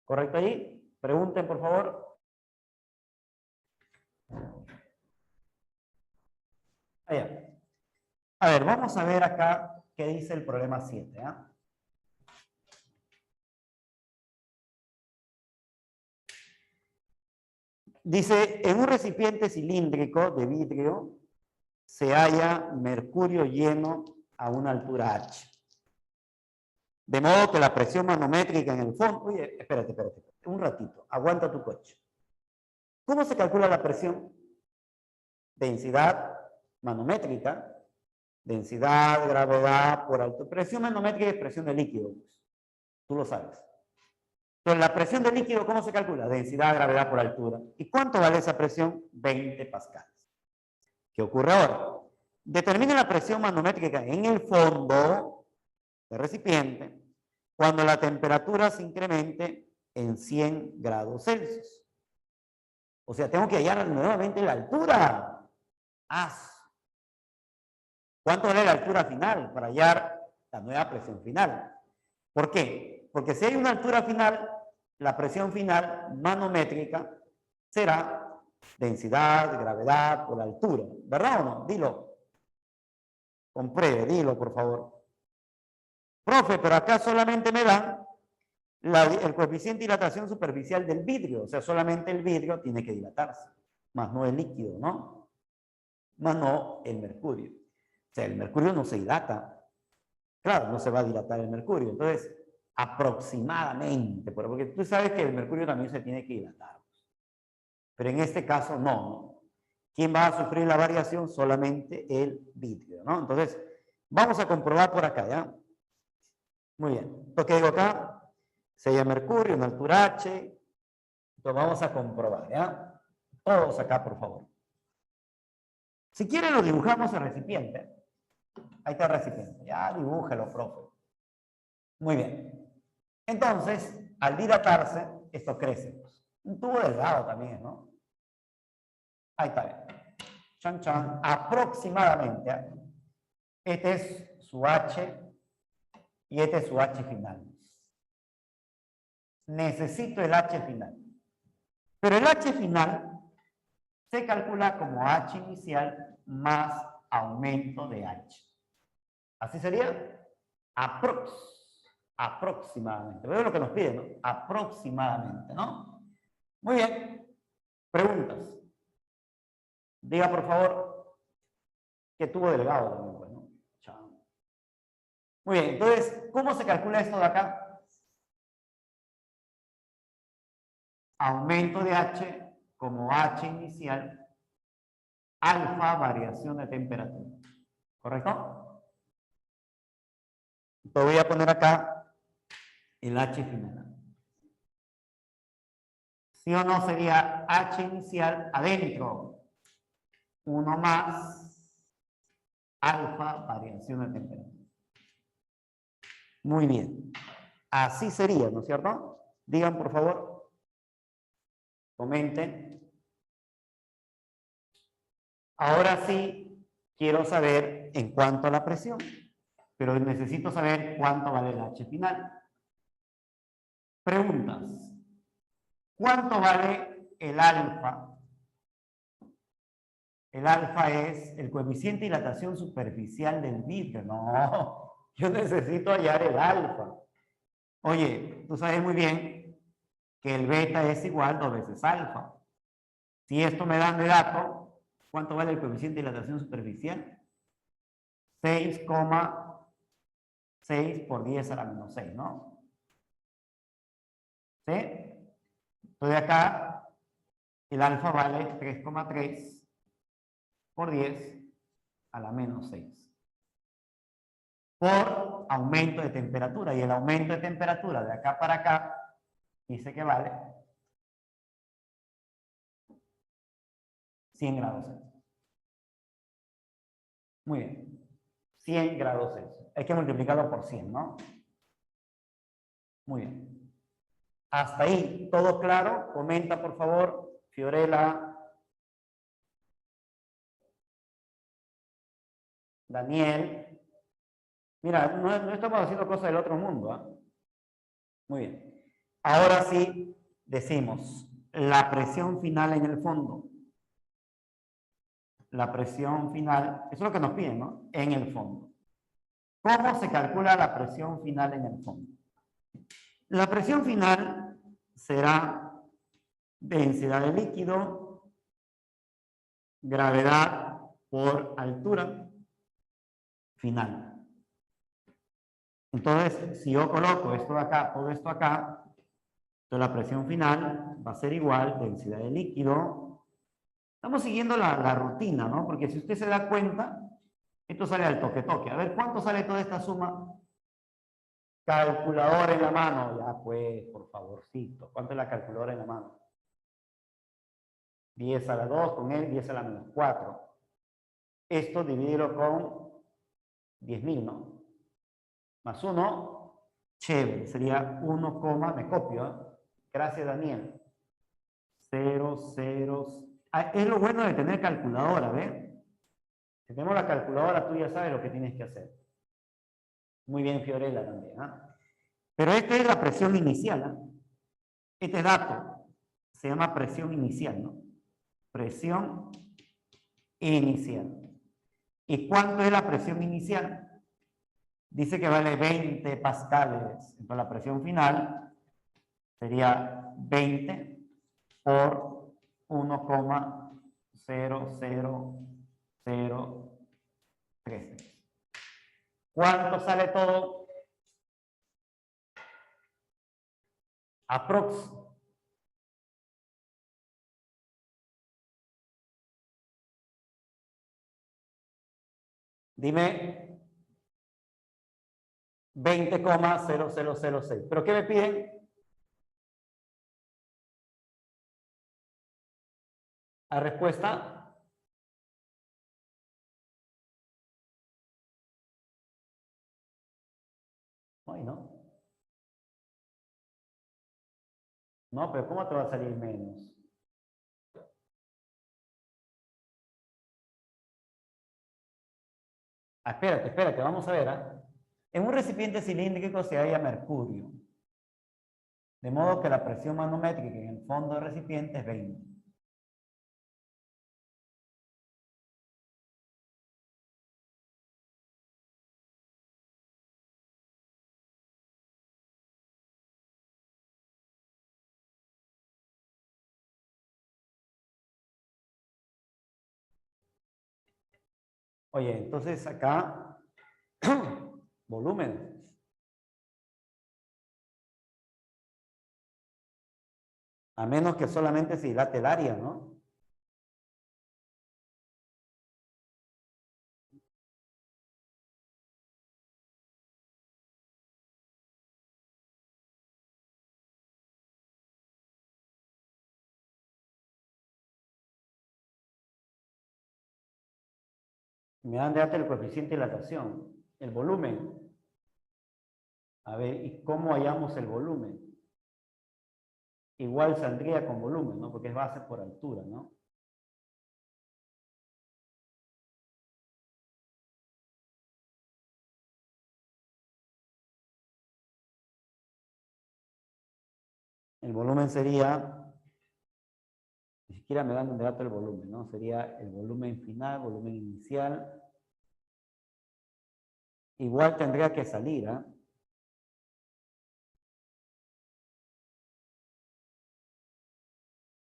¿Correcto allí? Pregunten, por favor. Allá. A ver, vamos a ver acá qué dice el problema 7. ¿eh? Dice, en un recipiente cilíndrico de vidrio se halla mercurio lleno a una altura H. De modo que la presión manométrica en el fondo... Oye, espérate, un ratito, aguanta tu coche. ¿Cómo se calcula la presión? Densidad manométrica, densidad, gravedad por altura. Presión manométrica es presión de líquido, pues. Tú lo sabes. Entonces, la presión de líquido, ¿cómo se calcula? Densidad, gravedad por altura. ¿Y cuánto vale esa presión? 20 pascales. ¿Qué ocurre ahora? Determina la presión manométrica en el fondo del recipiente cuando la temperatura se incremente en 100 grados Celsius. O sea, tengo que hallar nuevamente la altura. ¿Cuánto vale la altura final para hallar la nueva presión final? ¿Por qué? Porque si hay una altura final, la presión final manométrica será densidad, gravedad por altura. ¿Verdad o no? Dilo. Compruebe, dilo, por favor. Profe, pero acá solamente me dan el coeficiente de dilatación superficial del vidrio. O sea, solamente el vidrio tiene que dilatarse, más no el líquido, ¿no? Más no el mercurio. O sea, el mercurio no se dilata. Claro, no se va a dilatar el mercurio. Entonces, aproximadamente, porque tú sabes que el mercurio también se tiene que dilatar. Pero en este caso, no. ¿Quién va a sufrir la variación? Solamente el vidrio, ¿no? Entonces, vamos a comprobar por acá, ¿ya? Muy bien. Lo que digo acá, se llama mercurio en altura H. Entonces, vamos a comprobar, ¿ya? Todos acá, por favor. Si quieren, lo dibujamos el recipiente. Ahí está el recipiente. Ya, dibújalo, profe. Muy bien. Entonces, al dilatarse, esto crece. Un tubo delgado también, ¿no? Ahí está bien. Chan, chan. Aproximadamente. ¿Eh? Este es su H y este es su H final. Necesito el H final. Pero el H final se calcula como H inicial más aumento de H. Así sería aproximadamente. Veo lo que nos piden, ¿no? Aproximadamente, ¿no? Muy bien. Preguntas. Diga, por favor, que tubo delgado también, pues, ¿no? Chao. Muy bien. Entonces, ¿cómo se calcula esto de acá? Aumento de H como H inicial, alfa variación de temperatura. ¿Correcto? Te voy a poner acá el H final. ¿Sí o no sería H inicial adentro? 1 más alfa variación de temperatura. Muy bien. Así sería, ¿no es cierto? Digan, por favor. Comenten. Ahora sí, quiero saber en cuanto a la presión, pero necesito saber cuánto vale el H final. Preguntas. ¿Cuánto vale el alfa? El alfa es el coeficiente de dilatación superficial del vidrio. No, yo necesito hallar el alfa. Oye, tú sabes muy bien que el beta es igual a 2 veces alfa. Si esto me dan de dato, ¿cuánto vale el coeficiente de dilatación superficial? 6,6 por 10 a la menos 6, ¿no? ¿Sí? Entonces acá el alfa vale 3,3 por 10 a la menos 6. Por aumento de temperatura. Y el aumento de temperatura de acá para acá dice que vale 100 grados Celsius. Muy bien. 100 grados Celsius. Hay que multiplicarlo por 100, ¿no? Muy bien. Hasta ahí, ¿todo claro? Comenta, por favor, Fiorella, Daniel. Mira, no estamos haciendo cosas del otro mundo, ¿eh? Muy bien. Ahora sí, decimos la presión final en el fondo. La presión final, eso es lo que nos piden, ¿no? En el fondo. ¿Cómo se calcula la presión final en el fondo? La presión final será densidad de líquido, gravedad por altura final. Entonces, si yo coloco esto de acá, todo esto acá, entonces la presión final va a ser igual, densidad de líquido. Estamos siguiendo la rutina, ¿no? Porque si usted se da cuenta, esto sale al toque-toque. A ver, ¿cuánto sale toda esta suma? Calculadora en la mano. Ya, pues, por favorcito. ¿Cuánto es la calculadora en la mano? 10 a la 2 con él, 10 a la menos 4. Esto dividirlo con 10.000, ¿no? Más 1, chévere, sería 1, me copio, ¿eh? Gracias, Daniel. 0, 0. Es lo bueno de tener calculadora, ¿ves? Si tenemos la calculadora, tú ya sabes lo que tienes que hacer. Muy bien, Fiorella también, ¿eh? Pero esta es la presión inicial, ¿eh? Este dato se llama presión inicial, ¿no? Presión inicial. ¿Y cuánto es la presión inicial? Dice que vale 20 pascales. Entonces la presión final sería 20 por 1,00013. ¿Cuánto sale todo? Aprox. Dime 20,0006. ¿Pero qué me piden? La respuesta. Ay, no. No, pero ¿cómo te va a salir menos? Ah, espérate, vamos a ver. En un recipiente cilíndrico se halla mercurio. De modo que la presión manométrica en el fondo del recipiente es 20. Oye, entonces acá, volumen. A menos que solamente se dilate el área, ¿no? Me dan de alta el coeficiente de dilatación, el volumen. A ver, ¿y cómo hallamos el volumen? Igual saldría con volumen, ¿no? Porque es base por altura, ¿no? El volumen sería, ni siquiera me dan de dato el volumen, ¿no? Sería el volumen final, volumen inicial. Igual tendría que salir, ¿ah?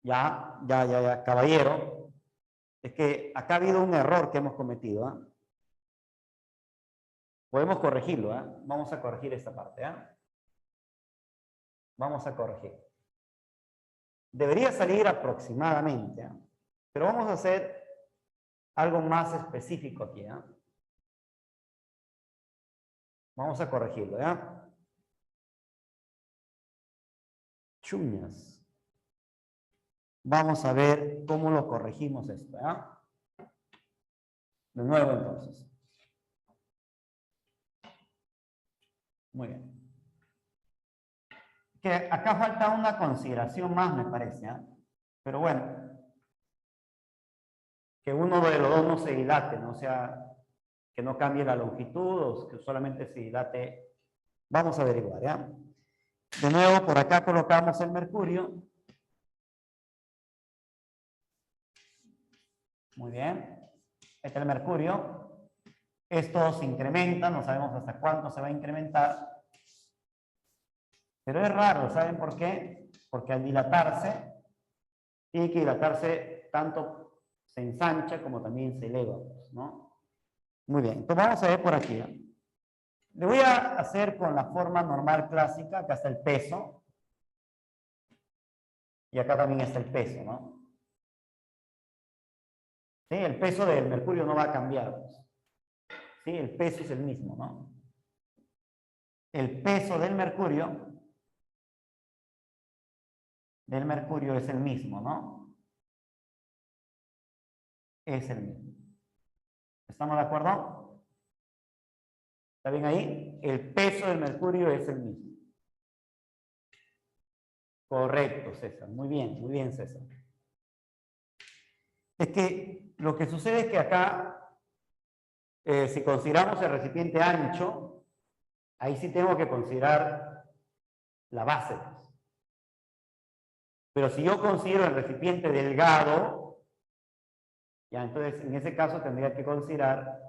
Ya, caballero. Es que acá ha habido un error que hemos cometido, ¿ah? Podemos corregirlo, ¿ah? Vamos a corregir esta parte, ¿ah? Vamos a corregir. Debería salir aproximadamente, ¿ah? Pero vamos a hacer algo más específico aquí, ¿ah? Vamos a corregirlo, ¿ya? Chuñas. Vamos a ver cómo lo corregimos esto, ¿ya? De nuevo, entonces. Muy bien. Que acá falta una consideración más, me parece, ¿eh? Pero bueno, que uno de los dos no se dilate, ¿no? O sea, que no cambie la longitud o que solamente se dilate. Vamos a averiguar, ¿ya? De nuevo, por acá colocamos el mercurio. Muy bien. Este es el mercurio. Esto se incrementa, no sabemos hasta cuánto se va a incrementar. Pero es raro, ¿saben por qué? Porque al dilatarse, Tiene que dilatarse tanto se ensancha como también se eleva, ¿no? Muy bien, entonces vamos a ver por aquí. Le voy a hacer con la forma normal clásica. Acá está el peso. Y acá también está el peso, ¿no? ¿Sí? El peso del mercurio no va a cambiar. ¿Sí? El peso es el mismo, ¿no? El peso del mercurio es el mismo, ¿no? Es el mismo. ¿Estamos de acuerdo? ¿Está bien ahí? El peso del mercurio es el mismo. Correcto, César. Muy bien, César. Es que lo que sucede es que acá, si consideramos el recipiente ancho, ahí sí tengo que considerar la base. Pero si yo considero el recipiente delgado, ya entonces en ese caso tendría que considerar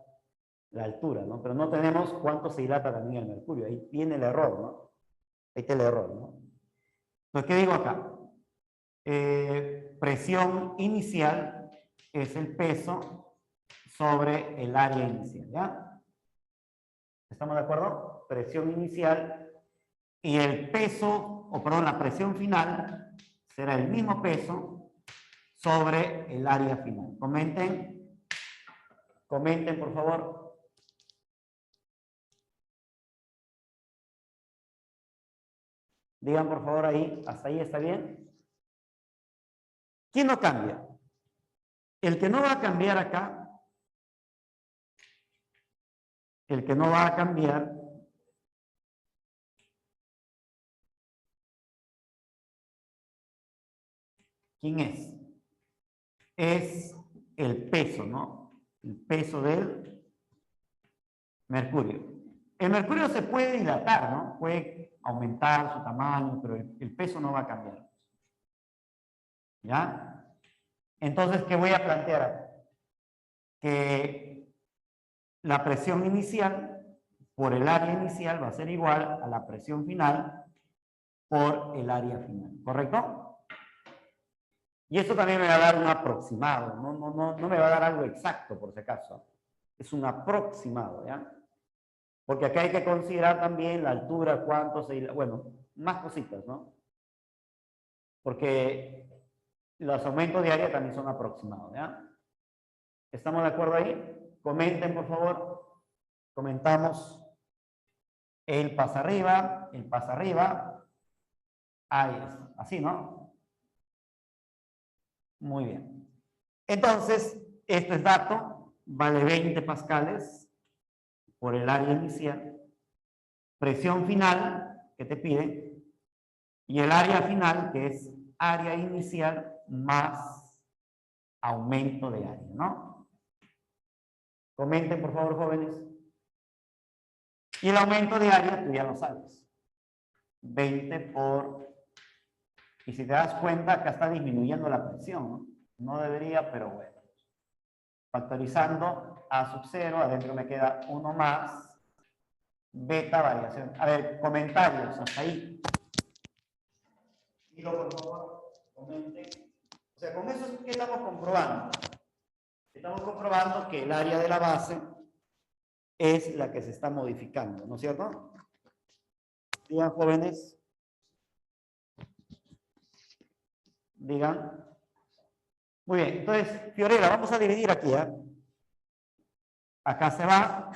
la altura, ¿no? Pero no tenemos cuánto se dilata también el mercurio. Ahí viene el error, ¿no? Ahí está el error, ¿no? Entonces, ¿qué digo acá? Presión inicial es el peso sobre el área inicial, ¿ya? ¿Estamos de acuerdo? Presión inicial y el peso, o perdón, la presión final será el mismo peso sobre el área final. Comenten por favor. Digan por favor ahí, ¿hasta ahí está bien? ¿Quién no cambia? El que no va a cambiar acá, el que no va a cambiar ¿quién es? Es el peso, ¿no? El peso del mercurio. El mercurio se puede dilatar, ¿no? Puede aumentar su tamaño, pero el peso no va a cambiar. ¿Ya? Entonces, ¿qué voy a plantear? Que la presión inicial por el área inicial va a ser igual a la presión final por el área final, ¿correcto? Y esto también me va a dar un aproximado, no me va a dar algo exacto por si acaso. Es un aproximado, ¿ya? Porque acá hay que considerar también la altura, cuánto se... Bueno, más cositas, ¿no? Porque los aumentos de área también son aproximados, ¿ya? ¿Estamos de acuerdo ahí? Comenten, por favor. Comentamos el pasa arriba, el pasa arriba. Ahí es, así, ¿no? Muy bien. Entonces, este es dato, vale 20 pascales por el área inicial. Presión final, que te pide, y el área final, que es área inicial más aumento de área, ¿no? Comenten, por favor, jóvenes. Y el aumento de área, tú ya lo sabes. 20 por... Y si te das cuenta, acá está disminuyendo la presión, ¿no? No debería, pero bueno. Factorizando A sub 0, adentro me queda 1 más beta variación. A ver, comentarios, hasta ahí. Digo, por favor, comenten. O sea, con eso, ¿qué estamos comprobando? Estamos comprobando que el área de la base es la que se está modificando, ¿no es cierto? Digan, jóvenes. Digan. Muy bien, entonces, Fiorella, vamos a dividir aquí, ¿eh? Acá se va,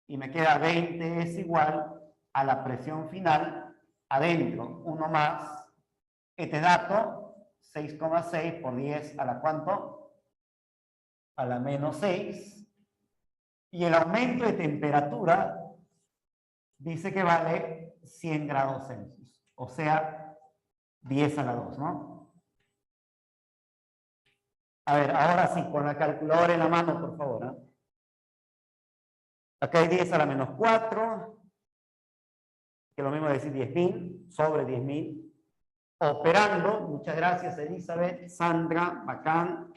y me queda 20 es igual a la presión final adentro, 1 más, este dato, 6,6 por 10 a la ¿cuánto? A la menos 6, y el aumento de temperatura dice que vale 100 grados Celsius, o sea, 10 a la 2, ¿no? A ver, ahora sí, con la calculadora en la mano, por favor, ¿eh? Acá hay 10 a la menos 4, que es lo mismo decir 10.000, sobre 10.000. Operando, muchas gracias Elizabeth, Sandra, bacán.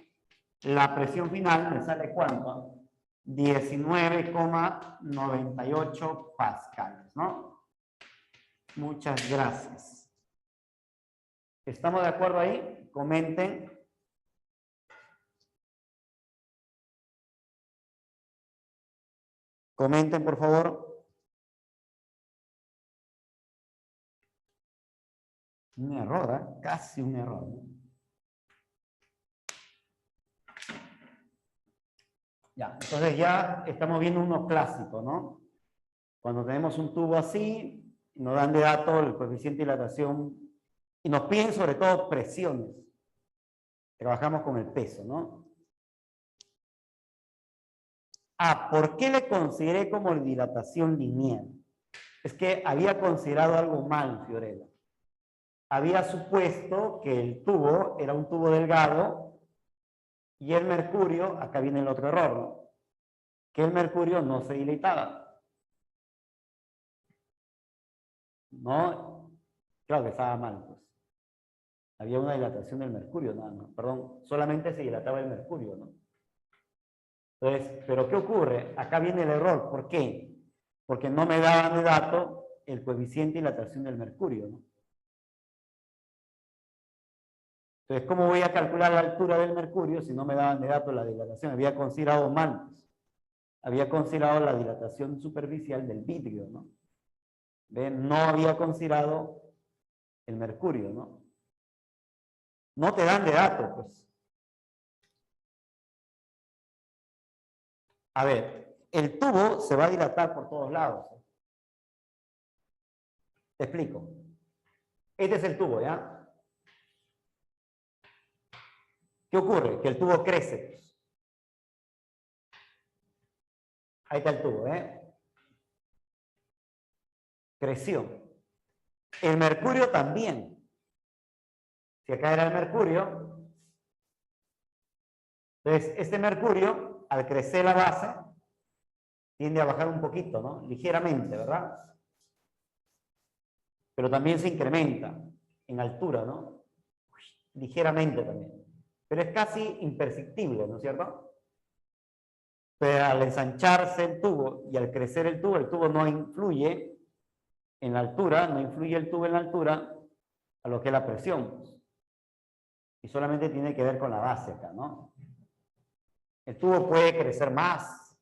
La presión final me sale ¿cuánto? 19,98 pascales, ¿no? Muchas gracias. ¿Estamos de acuerdo ahí? Comenten. Comenten, por favor. Un error, ¿eh? Casi un error, ¿no? Ya, entonces ya estamos viendo unos clásicos, ¿no? Cuando tenemos un tubo así, nos dan de dato el coeficiente de dilatación y nos piden sobre todo presiones. Trabajamos con el peso, ¿no? Ah, ¿por qué le consideré como dilatación lineal? Es que había considerado algo mal, Fiorella. Había supuesto que el tubo era un tubo delgado y el mercurio, acá viene el otro error, ¿no? Que el mercurio no se dilataba. No, claro que estaba mal, pues. Había una dilatación del mercurio, nada más. Perdón, solamente se dilataba el mercurio, ¿no? Entonces, ¿pero qué ocurre? Acá viene el error. ¿Por qué? Porque no me daban de dato el coeficiente de dilatación del mercurio, ¿no? Entonces, ¿cómo voy a calcular la altura del mercurio si no me daban de dato la dilatación? Había considerado mal, pues. Había considerado la dilatación superficial del vidrio, ¿no? ¿Ven? No había considerado el mercurio, ¿no? No te dan de dato, pues. A ver, el tubo se va a dilatar por todos lados. Te explico. Este es el tubo, ¿ya? ¿Qué ocurre? Que el tubo crece, pues. Ahí está el tubo, ¿eh? Creció. El mercurio también. Si acá era el mercurio, entonces este mercurio, al crecer la base, tiende a bajar un poquito, ¿no? Ligeramente, ¿verdad? Pero también se incrementa en altura, ¿no? Ligeramente también. Pero es casi imperceptible, ¿no es cierto? Pero al ensancharse el tubo y al crecer el tubo no influye en la altura, no influye el tubo en la altura a lo que es la presión. Y solamente tiene que ver con la base acá, ¿no? El tubo puede crecer más.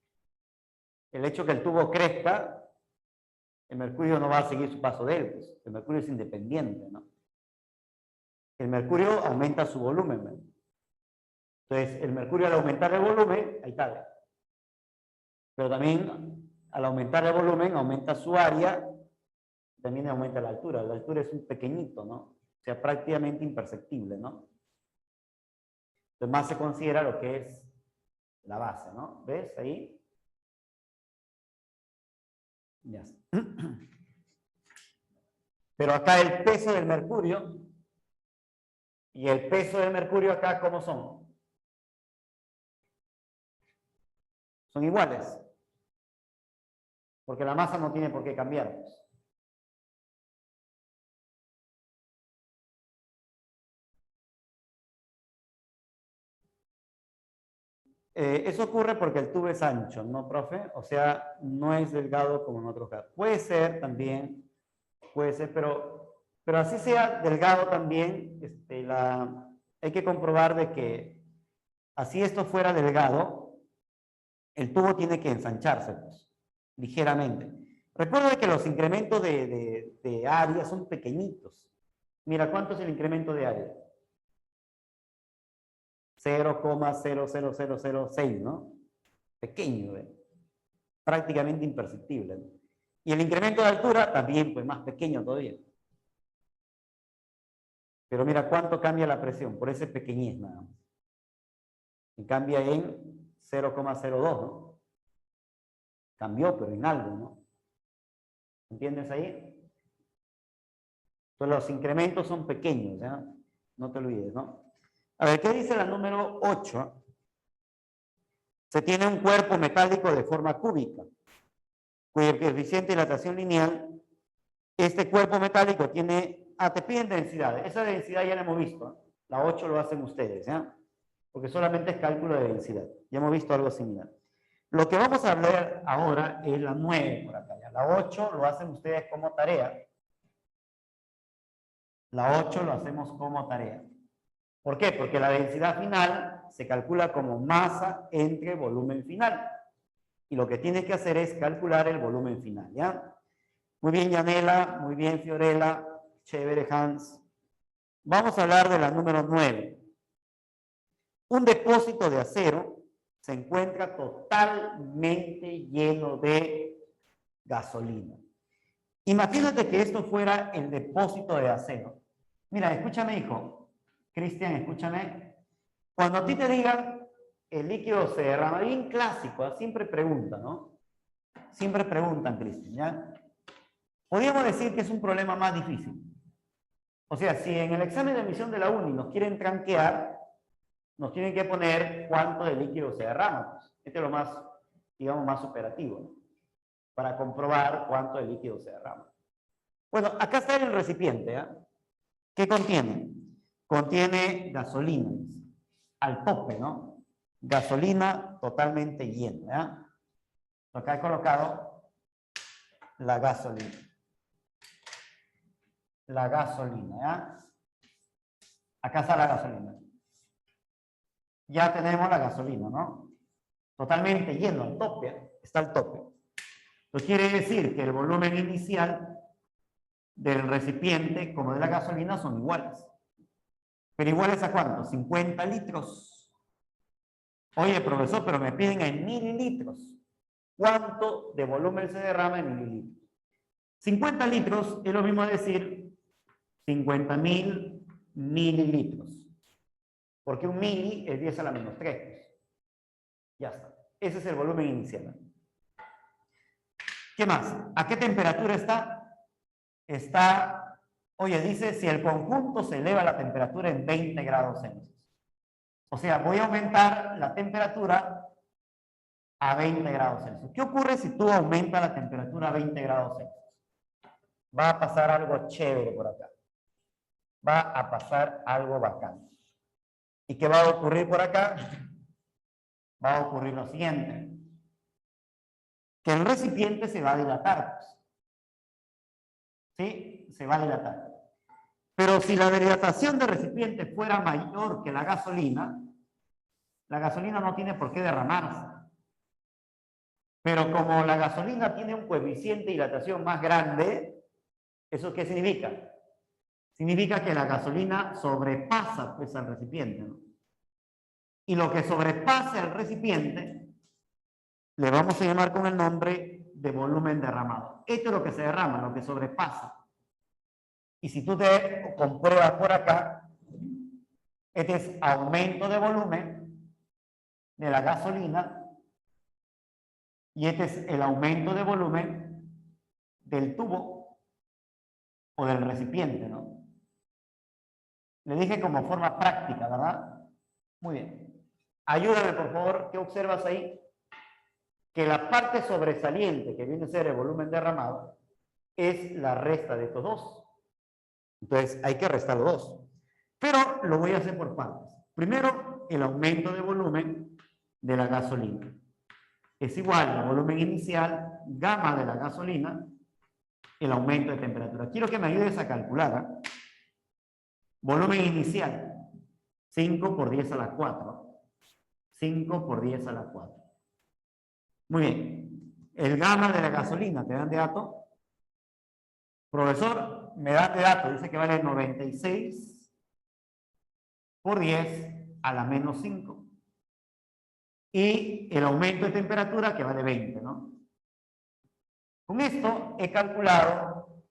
El hecho que el tubo crezca, el mercurio no va a seguir su paso de él, pues. El mercurio es independiente, ¿no? El mercurio aumenta su volumen, ¿no? Entonces, el mercurio al aumentar el volumen, ahí está. Pero también al aumentar el volumen, aumenta su área, también aumenta la altura. La altura es un pequeñito, ¿no? O sea, prácticamente imperceptible, ¿no? Entonces, más se considera lo que es la base, ¿no? ¿Ves ahí? Ya. Pero acá el peso del mercurio y el peso del mercurio acá, ¿cómo son? Son iguales. Porque la masa no tiene por qué cambiar. Eso ocurre porque el tubo es ancho, ¿no, profe? O sea, no es delgado como en otros casos. Puede ser también, puede ser, pero así sea delgado también, hay que comprobar de que así esto fuera delgado, el tubo tiene que ensancharse, pues, ligeramente. Recuerda que los incrementos de área son pequeñitos. Mira, ¿cuánto es el incremento de área? 0,00006, ¿no? Pequeño, ¿eh? Prácticamente imperceptible, ¿no? Y el incremento de altura también, pues más pequeño todavía. Pero mira cuánto cambia la presión por ese pequeñez nada más. Y cambia en 0,02, ¿no? Cambió, pero en algo, ¿no? ¿Entiendes ahí? Entonces los incrementos son pequeños, ¿ya? No te olvides, ¿no? A ver, ¿qué dice la número 8? Se tiene un cuerpo metálico de forma cúbica, cuyo coeficiente de dilatación lineal, este cuerpo metálico tiene ATP en densidad. Esa densidad ya la hemos visto, ¿eh? La 8 lo hacen ustedes, ¿ya? Porque solamente es cálculo de densidad. Ya hemos visto algo similar. Lo que vamos a hablar ahora es la 9 por acá. ¿Ya? La 8 lo hacen ustedes como tarea. La 8 lo hacemos como tarea. ¿Por qué? Porque la densidad final se calcula como masa entre volumen final. Y lo que tienes que hacer es calcular el volumen final, ¿ya? Muy bien, Yanela, muy bien, Fiorella, chévere, Hans. Vamos a hablar de la número 9. Un depósito de acero se encuentra totalmente lleno de gasolina. Imagínate que esto fuera el depósito de acero. Mira, escúchame, hijo. Cristian, escúchame. Cuando a ti te digan el líquido se derrama, bien clásico, ¿eh? Siempre preguntan, ¿no? Siempre preguntan, Cristian, ¿ya? Podríamos decir que es un problema más difícil. O sea, si en el examen de admisión de la uni nos quieren tranquear, nos tienen que poner cuánto de líquido se derrama. Pues. Este es lo más, digamos, más operativo, ¿no? Para comprobar cuánto de líquido se derrama. Bueno, acá está el recipiente, ¿eh? ¿Qué contiene? Contiene gasolina, al tope, ¿no? Gasolina totalmente llena, ¿eh? Acá he colocado la gasolina. La gasolina, ¿ya? Acá está la gasolina. Ya tenemos la gasolina, ¿no? Totalmente lleno, al tope, está al tope. Esto quiere decir que el volumen inicial del recipiente como de la gasolina son iguales. ¿Pero iguales a cuánto? 50 litros. Oye, profesor, pero me piden en mililitros. ¿Cuánto de volumen se derrama en mililitros? 50 litros es lo mismo decir 50.000 mililitros. Porque un mili es 10 a la menos 3. Ya está. Ese es el volumen inicial. ¿Qué más? ¿A qué temperatura está? Está, oye, dice si el conjunto se eleva la temperatura en 20 grados Celsius. O sea, voy a aumentar la temperatura a 20 grados Celsius. ¿Qué ocurre si tú aumentas la temperatura a 20 grados Celsius? Va a pasar algo chévere por acá. Va a pasar algo bacán. ¿Y qué va a ocurrir por acá? Va a ocurrir lo siguiente. Que el recipiente se va a dilatar. ¿Sí? Se va a dilatar. Pero si la dilatación del recipiente fuera mayor que la gasolina no tiene por qué derramarse. Pero como la gasolina tiene un coeficiente de dilatación más grande, ¿eso qué significa? Significa que la gasolina sobrepasa pues al recipiente, ¿no? Y lo que sobrepasa el recipiente le vamos a llamar con el nombre de volumen derramado. Esto es lo que se derrama, lo que sobrepasa. Y si tú te compruebas por acá, este es aumento de volumen de la gasolina y este es el aumento de volumen del tubo o del recipiente, ¿no? Le dije como forma práctica, ¿verdad? Muy bien. Ayúdame, por favor. ¿Qué observas ahí? Que la parte sobresaliente, que viene a ser el volumen derramado, es la resta de estos dos. Entonces, hay que restar los dos. Pero lo voy a hacer por partes. Primero, el aumento de volumen de la gasolina. Es igual al volumen inicial, gamma de la gasolina, el aumento de temperatura. Quiero que me ayudes a calcular. Volumen inicial, 5 por 10 a la 4. 5 por 10 a la 4. Muy bien. El gamma de la gasolina, ¿te dan de dato? Profesor, me dan de dato. Dice que vale 96 por 10 a la menos 5. Y el aumento de temperatura que vale 20, ¿no? Con esto he calculado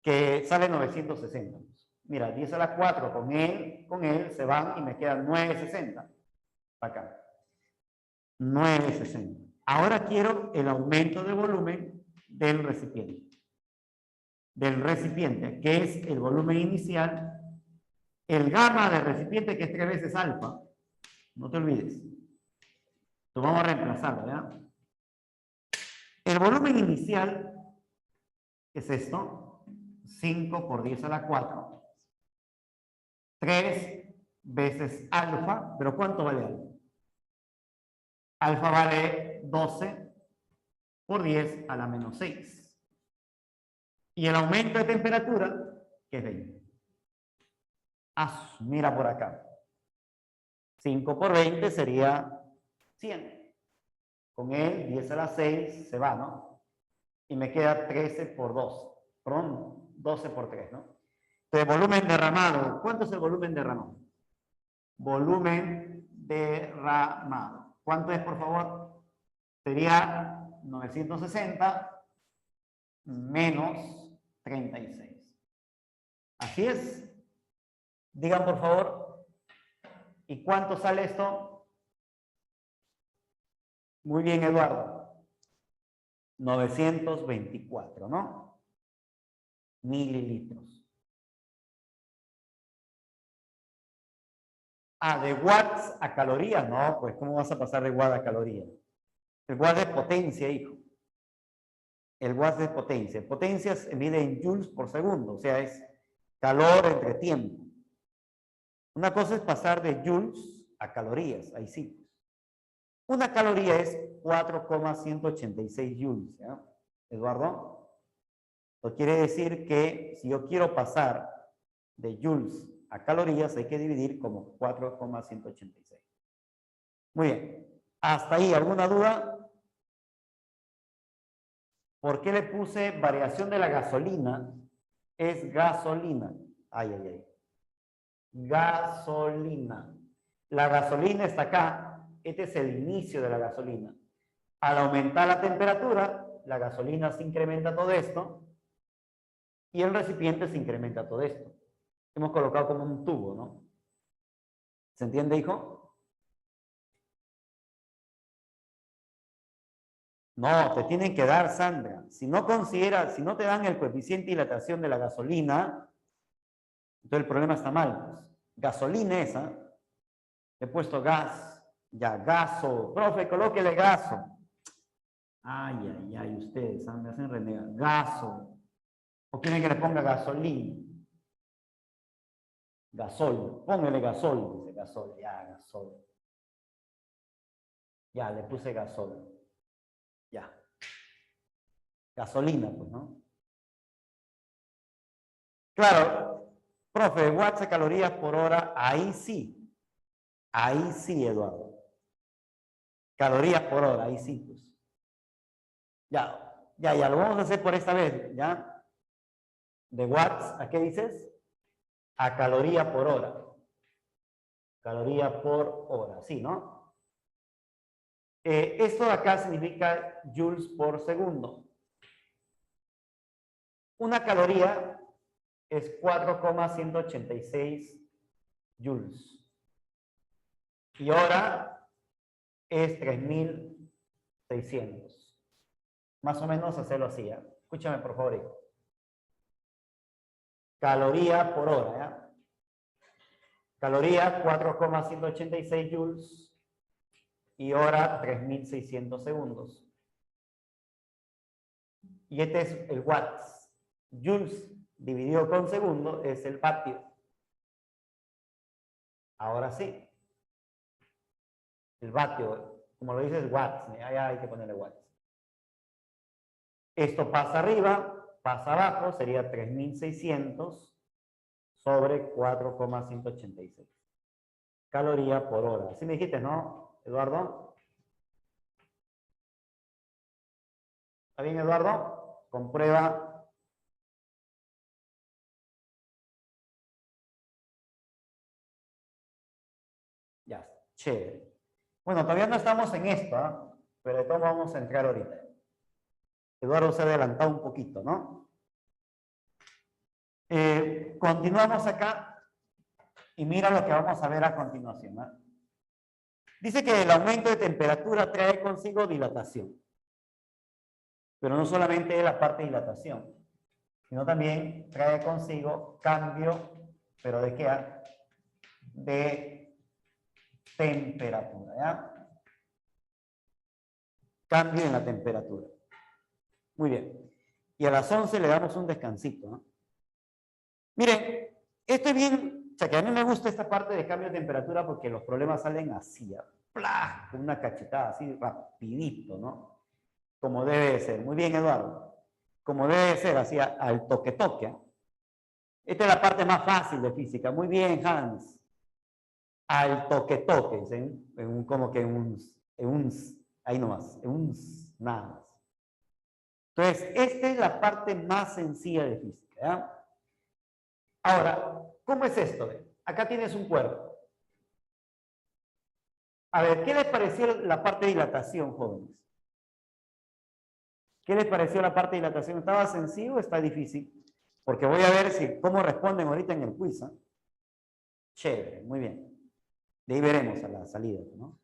que sale 960. Mira, 10 a la 4 con él se van y me quedan 960. Acá. 960. Ahora quiero el aumento de volumen del recipiente. Del recipiente, que es el volumen inicial. El gamma del recipiente, que es 3 veces alfa. No te olvides. Lo vamos a reemplazarlo, ¿ya? El volumen inicial es esto. 5 por 10 a la 4. 3 veces alfa. ¿Pero cuánto vale alfa? Alfa vale 12 por 10 a la menos 6. Y el aumento de temperatura, que es 20. Mira por acá. 5 por 20 sería 100. Con él, 10 a la 6 se va, ¿no? Y me queda 13 por 2. Perdón, 12 por 3, ¿no? Entonces, volumen derramado. ¿Cuánto es el volumen derramado? Volumen derramado. ¿Cuánto es, por favor? Sería 960 menos 36. Así es. Digan, por favor. ¿Y cuánto sale esto? Muy bien, Eduardo. 924, ¿no? Mililitros. De watts a calorías. No, pues, ¿cómo vas a pasar de watt a calorías? El watt es potencia, hijo. El watt es potencia. Potencia se mide en joules por segundo, o sea, es calor entre tiempo. Una cosa es pasar de joules a calorías, ahí sí. Una caloría es 4,186 joules, ¿ya? Eduardo. Eso quiere decir que si yo quiero pasar de joules a calorías, hay que dividir como 4,186. Muy bien. ¿Hasta ahí alguna duda? ¿Por qué le puse variación de la gasolina? Es gasolina. Ay, ay, ay. Gasolina. La gasolina está acá. Este es el inicio de la gasolina. Al aumentar la temperatura, la gasolina se incrementa todo esto y el recipiente se incrementa todo esto. Hemos colocado como un tubo, ¿no? ¿Se entiende, hijo? No, te tienen que dar, Sandra. Si no te dan el coeficiente de dilatación de la gasolina, entonces el problema está mal. Pues. Gasolina esa, he puesto gas, ya, gaso. Profe, colóquele gaso. Ay, ay, ay, ustedes me hacen renegar. Gaso. ¿O quieren que le ponga gasolina? Gasol. Póngale gasol, dice gasol. Ya, gasol. Ya, le puse gasol. Ya. Gasolina, pues, ¿no? Claro, profe, watts de calorías por hora, ahí sí. Ahí sí, Eduardo. Calorías por hora, ahí sí, pues. Ya, lo vamos a hacer por esta vez, ¿ya? De watts, ¿a qué dices? A caloría por hora. Caloría por hora, sí, ¿no? Esto de acá significa joules por segundo. Una caloría es 4,186 joules. Y hora es 3.600. Más o menos hacerlo así, ¿ya? Escúchame, por favor, hijo. Caloría por hora, ¿ya? Caloría 4,186 joules y hora 3.600 segundos. Y este es el watts. Joules dividido con segundo es el vatio. Ahora sí. El vatio, como lo dices, watts. Allá hay que ponerle watts. Esto pasa arriba, pasa abajo, sería 3.600 sobre 4,186. Caloría por hora. Así me dijiste, ¿no, Eduardo? ¿Está bien, Eduardo? Comprueba. Ya, chévere. Bueno, todavía no estamos en esto, ¿eh? Pero de todo vamos a entrar ahorita. Eduardo se ha adelantado un poquito, ¿no? Continuamos acá y mira lo que vamos a ver a continuación, ¿eh? Dice que el aumento de temperatura trae consigo dilatación. Pero no solamente la parte de dilatación, sino también trae consigo cambio, pero ¿de qué? De temperatura, ¿ya? Cambio en la temperatura. Muy bien. Y a las 11 le damos un descansito, ¿no? Miren, esto es bien, o sea, que a mí me gusta esta parte de cambio de temperatura porque los problemas salen así, ¡plá! Con una cachetada así rapidito, ¿no? Como debe de ser. Muy bien, Eduardo. Como debe de ser, así al toque-toque. Esta es la parte más fácil de física. Muy bien, Hans. Al toque, ¿sí? Como que ahí nomás, nada más. Entonces, esta es la parte más sencilla de física, ¿ya? Ahora, ¿cómo es esto? Acá tienes un cuerpo. A ver, ¿qué les pareció la parte de dilatación, jóvenes? ¿Qué les pareció la parte de dilatación? ¿Estaba sencillo o está difícil? Porque voy a ver cómo responden ahorita en el quiz, ¿eh? Chévere, muy bien. De ahí veremos a la salida, ¿no?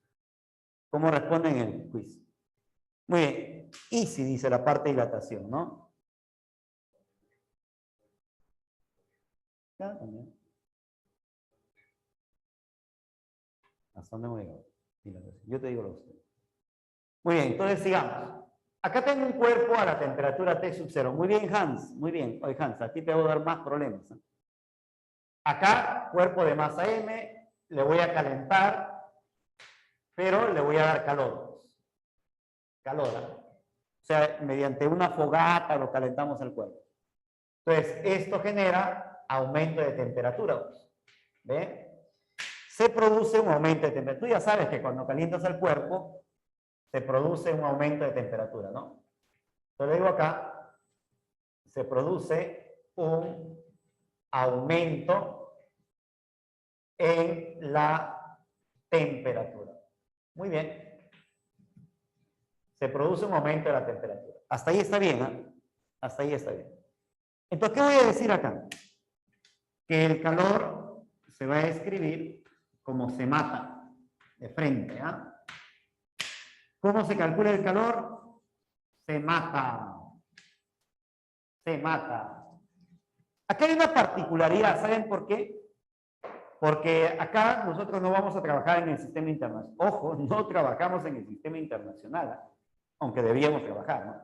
¿Cómo responden en el quiz? Muy bien. Easy dice la parte de dilatación, ¿no? Ya, también. ¿Hasta dónde hemos llegado? Dilatación. Yo te digo lo usted. Muy bien, entonces sigamos. Acá tengo un cuerpo a la temperatura T sub 0. Muy bien, Hans. Muy bien. Oye, Hans, a ti te voy a dar más problemas, ¿eh? Acá, cuerpo de masa M, le voy a calentar, pero le voy a dar calor. Calor. O sea, mediante una fogata lo calentamos el cuerpo. Entonces, esto genera aumento de temperatura. ¿Ve? Se produce un aumento de temperatura. Tú ya sabes que cuando calientas el cuerpo, se produce un aumento de temperatura, ¿no? Entonces, digo acá, se produce un aumento en la temperatura. Muy bien. Se produce un aumento de la temperatura. Hasta ahí está bien, ¿eh? Hasta ahí está bien. Entonces, ¿qué voy a decir acá? Que el calor se va a escribir como se mata, de frente, ¿ah? ¿Cómo se calcula el calor? Se mata. Se mata. Acá hay una particularidad, ¿saben por qué? Porque acá nosotros no vamos a trabajar en el sistema internacional. Ojo, no trabajamos en el sistema internacional, aunque debíamos trabajar, ¿no?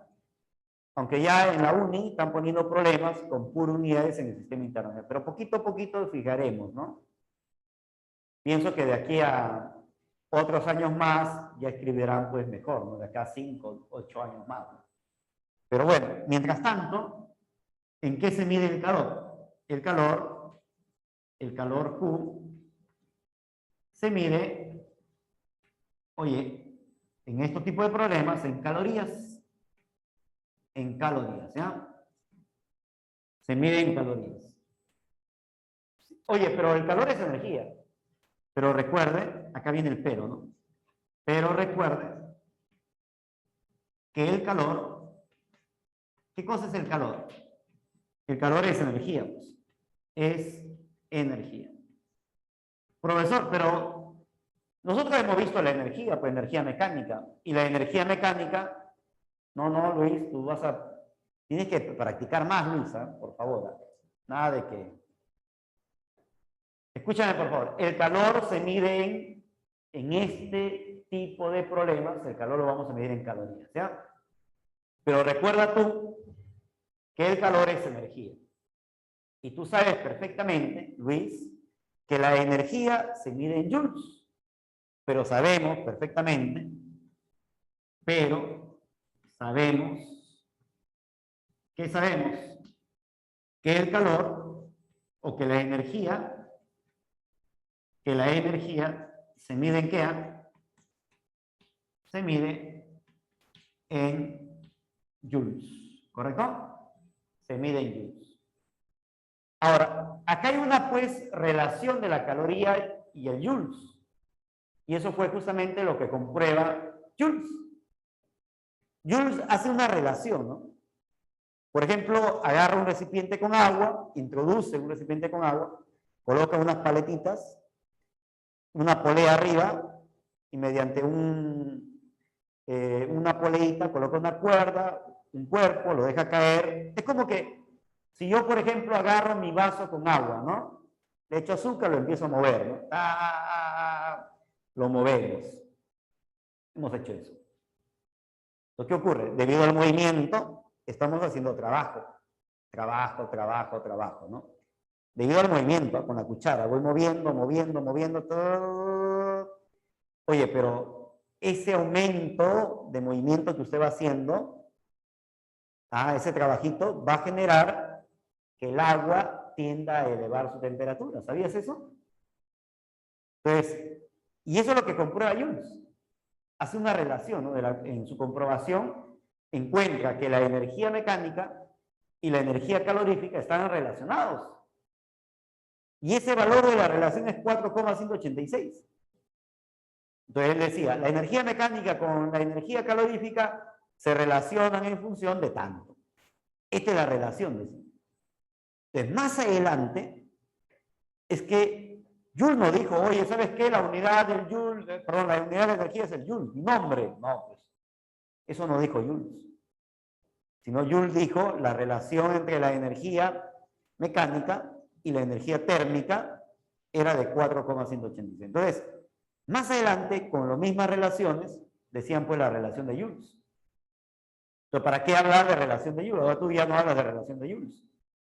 Aunque ya en la uni están poniendo problemas con puras unidades en el sistema internacional. Pero poquito a poquito fijaremos, ¿no? Pienso que de aquí a otros años más ya escribirán pues mejor, ¿no? De acá a 5, 8 años más, ¿no? Pero bueno, mientras tanto, ¿en qué se mide el calor? El calor Q, se mide, oye, en estos tipos de problemas, en calorías, ¿ya? Se mide en calorías. Oye, pero el calor es energía. Pero recuerde, acá viene el pero, ¿no? Pero recuerde que el calor, ¿qué cosa es el calor? El calor es energía, pues. Es energía. Profesor, pero nosotros hemos visto la energía, pues energía mecánica. Y la energía mecánica, no, Luis, tienes que practicar más, Luisa, por favor. Nada de que... Escúchame, por favor. El calor se mide en este tipo de problemas, el calor lo vamos a medir en calorías, ¿ya? Pero recuerda tú que el calor es energía. Y tú sabes perfectamente, Luis, que la energía se mide en joules. Pero sabemos perfectamente, ¿qué sabemos? Que el calor o que la energía se mide en qué? Se mide en joules, ¿correcto? Se mide en joules. Ahora, acá hay una pues relación de la caloría y el joules. Y eso fue justamente lo que comprueba Joule. Joule hace una relación, ¿no? Por ejemplo, agarra un recipiente con agua, introduce un recipiente con agua, coloca unas paletitas, una polea arriba, y mediante una poleita coloca una cuerda, un cuerpo, lo deja caer. Es como que si yo, por ejemplo, agarro mi vaso con agua, ¿no? Le echo azúcar, lo empiezo a mover, ¿no? Lo movemos. Hemos hecho eso. Entonces, ¿qué ocurre? Debido al movimiento, estamos haciendo trabajo, ¿no? Debido al movimiento, con la cuchara, voy moviendo, todo. Oye, pero ese aumento de movimiento que usted va haciendo, ese trabajito, va a generar que el agua tienda a elevar su temperatura. ¿Sabías eso? Entonces, y eso es lo que comprueba Joule. Hace una relación, ¿no? En su comprobación encuentra que la energía mecánica y la energía calorífica están relacionados. Y ese valor de la relación es 4,586. Entonces él decía, la energía mecánica con la energía calorífica se relacionan en función de tanto. Esta es la relación, decía. Entonces, más adelante, es que Joule no dijo, oye, ¿sabes qué? La unidad del Joule, perdón, la unidad de energía es el Joule, mi nombre. No, pues, eso no dijo Joule. Sino Joule dijo la relación entre la energía mecánica y la energía térmica era de 4,186. Entonces, más adelante, con las mismas relaciones, decían pues la relación de Joule. Entonces, ¿para qué hablar de relación de Joule? Ahora tú ya no hablas de relación de Joule.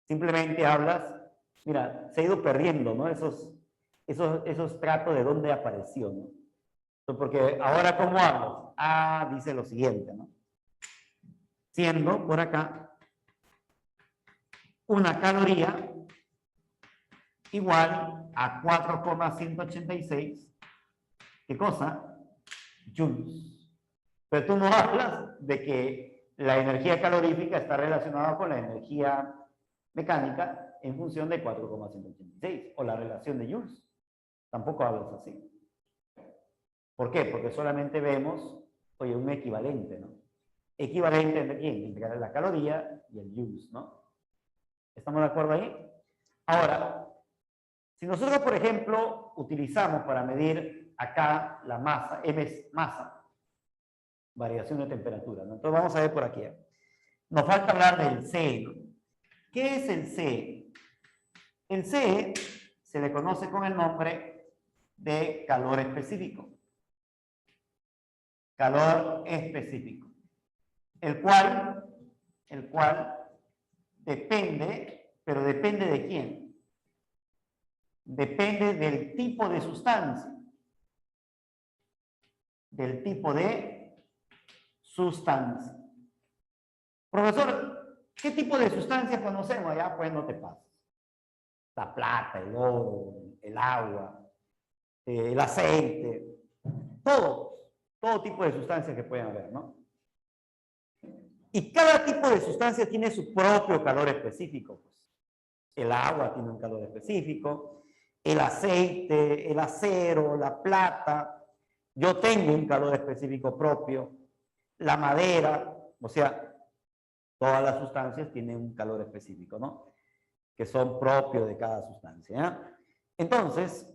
Simplemente hablas, mira, se ha ido perdiendo, ¿no? Esos tratos de dónde apareció, ¿no? Entonces, porque ahora, ¿cómo hablas? Ah, dice lo siguiente, ¿no? Siendo por acá una caloría igual a 4,186, ¿qué cosa? Joules. Pero tú no hablas de que la energía calorífica está relacionada con la energía mecánica en función de 4,186 o la relación de Joules. Tampoco hablas así. ¿Por qué? Porque solamente vemos, oye, un equivalente, ¿no? Equivalente entre quién? Entre la caloría y el Joules, ¿no? ¿Estamos de acuerdo ahí? Ahora, si nosotros, por ejemplo, utilizamos para medir acá la masa, M es masa, variación de temperatura, ¿no? Entonces vamos a ver por aquí. Nos falta hablar del C, ¿no? ¿Qué es el C? El C se le conoce con el nombre de calor específico. Calor específico. El cual depende, pero depende de quién. Depende del tipo de sustancia. Del tipo de sustancia. Profesor, ¿qué tipo de sustancia conocemos? Allá pues no te pases. La plata, el oro, el agua, el aceite, todo tipo de sustancias que pueden haber, ¿no? Y cada tipo de sustancia tiene su propio calor específico. Pues. El agua tiene un calor específico, el aceite, el acero, la plata. Yo tengo un calor específico propio. La madera, o sea, todas las sustancias tienen un calor específico, ¿no? Que son propios de cada sustancia. ¿Ya? Entonces,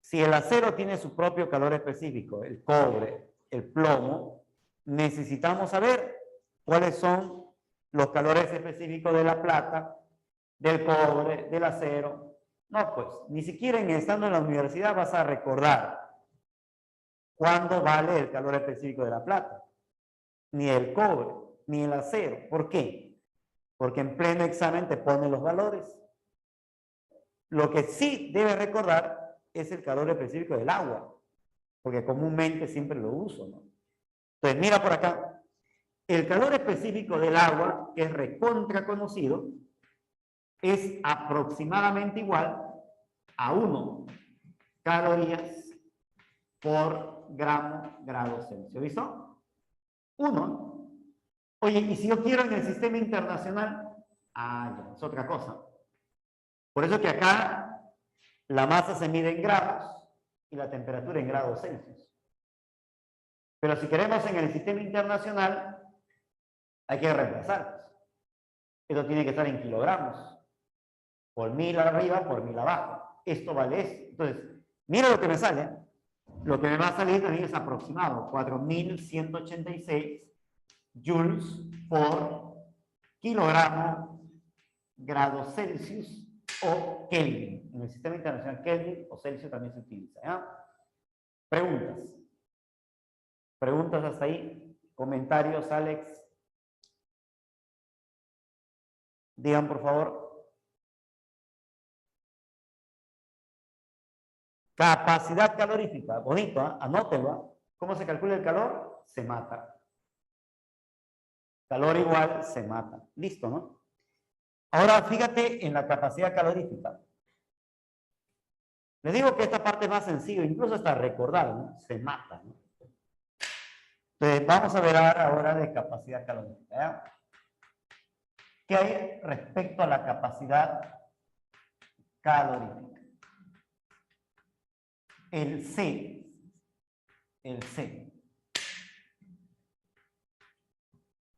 si el acero tiene su propio calor específico, el cobre, el plomo, necesitamos saber cuáles son los calores específicos de la plata, del cobre, del acero. No, pues, ni siquiera estando en la universidad vas a recordar cuándo vale el calor específico de la plata, ni el cobre, ni el acero. ¿Por qué? Porque en pleno examen te ponen los valores. Lo que sí debes recordar es el calor específico del agua, porque comúnmente siempre lo uso, ¿no? Entonces, mira por acá. El calor específico del agua, que es recontra conocido, es aproximadamente igual a 1 calorías por grado Celsius. ¿Listo? 1. Oye, ¿y si yo quiero en el sistema internacional? Ah, ya, es otra cosa. Por eso que acá la masa se mide en grados y la temperatura en grados Celsius. Pero si queremos en el sistema internacional, hay que reemplazar. Esto tiene que estar en kilogramos. Por 1000 arriba, por 1000 abajo. Esto vale esto. Entonces, mira lo que me sale. Lo que me va a salir también es aproximado. 4186 joules por kilogramo grados Celsius o Kelvin. En el sistema internacional Kelvin o Celsius también se utiliza. ¿Ya? Preguntas. ¿Preguntas hasta ahí? ¿Comentarios, Alex? Digan, por favor. Capacidad calorífica. Bonito, ¿eh? Anótelo. ¿Eh? ¿Cómo se calcula el calor? Se mata. Calor igual, se mata. Listo, ¿no? Ahora fíjate en la capacidad calorífica. Les digo que esta parte es más sencilla, incluso hasta recordar, ¿no? Se mata, ¿no? Entonces, vamos a ver ahora de capacidad calorífica, ¿ya? ¿Qué hay respecto a la capacidad calorífica? El C.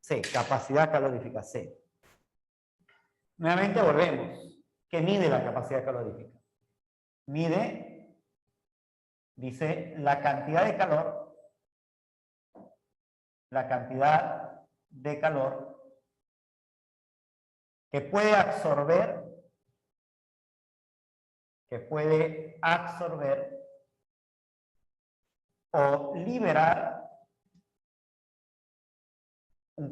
C, capacidad calorífica, C. Nuevamente volvemos. ¿Qué mide la capacidad calorífica? Mide, dice, la cantidad de calor que puede absorber o liberar un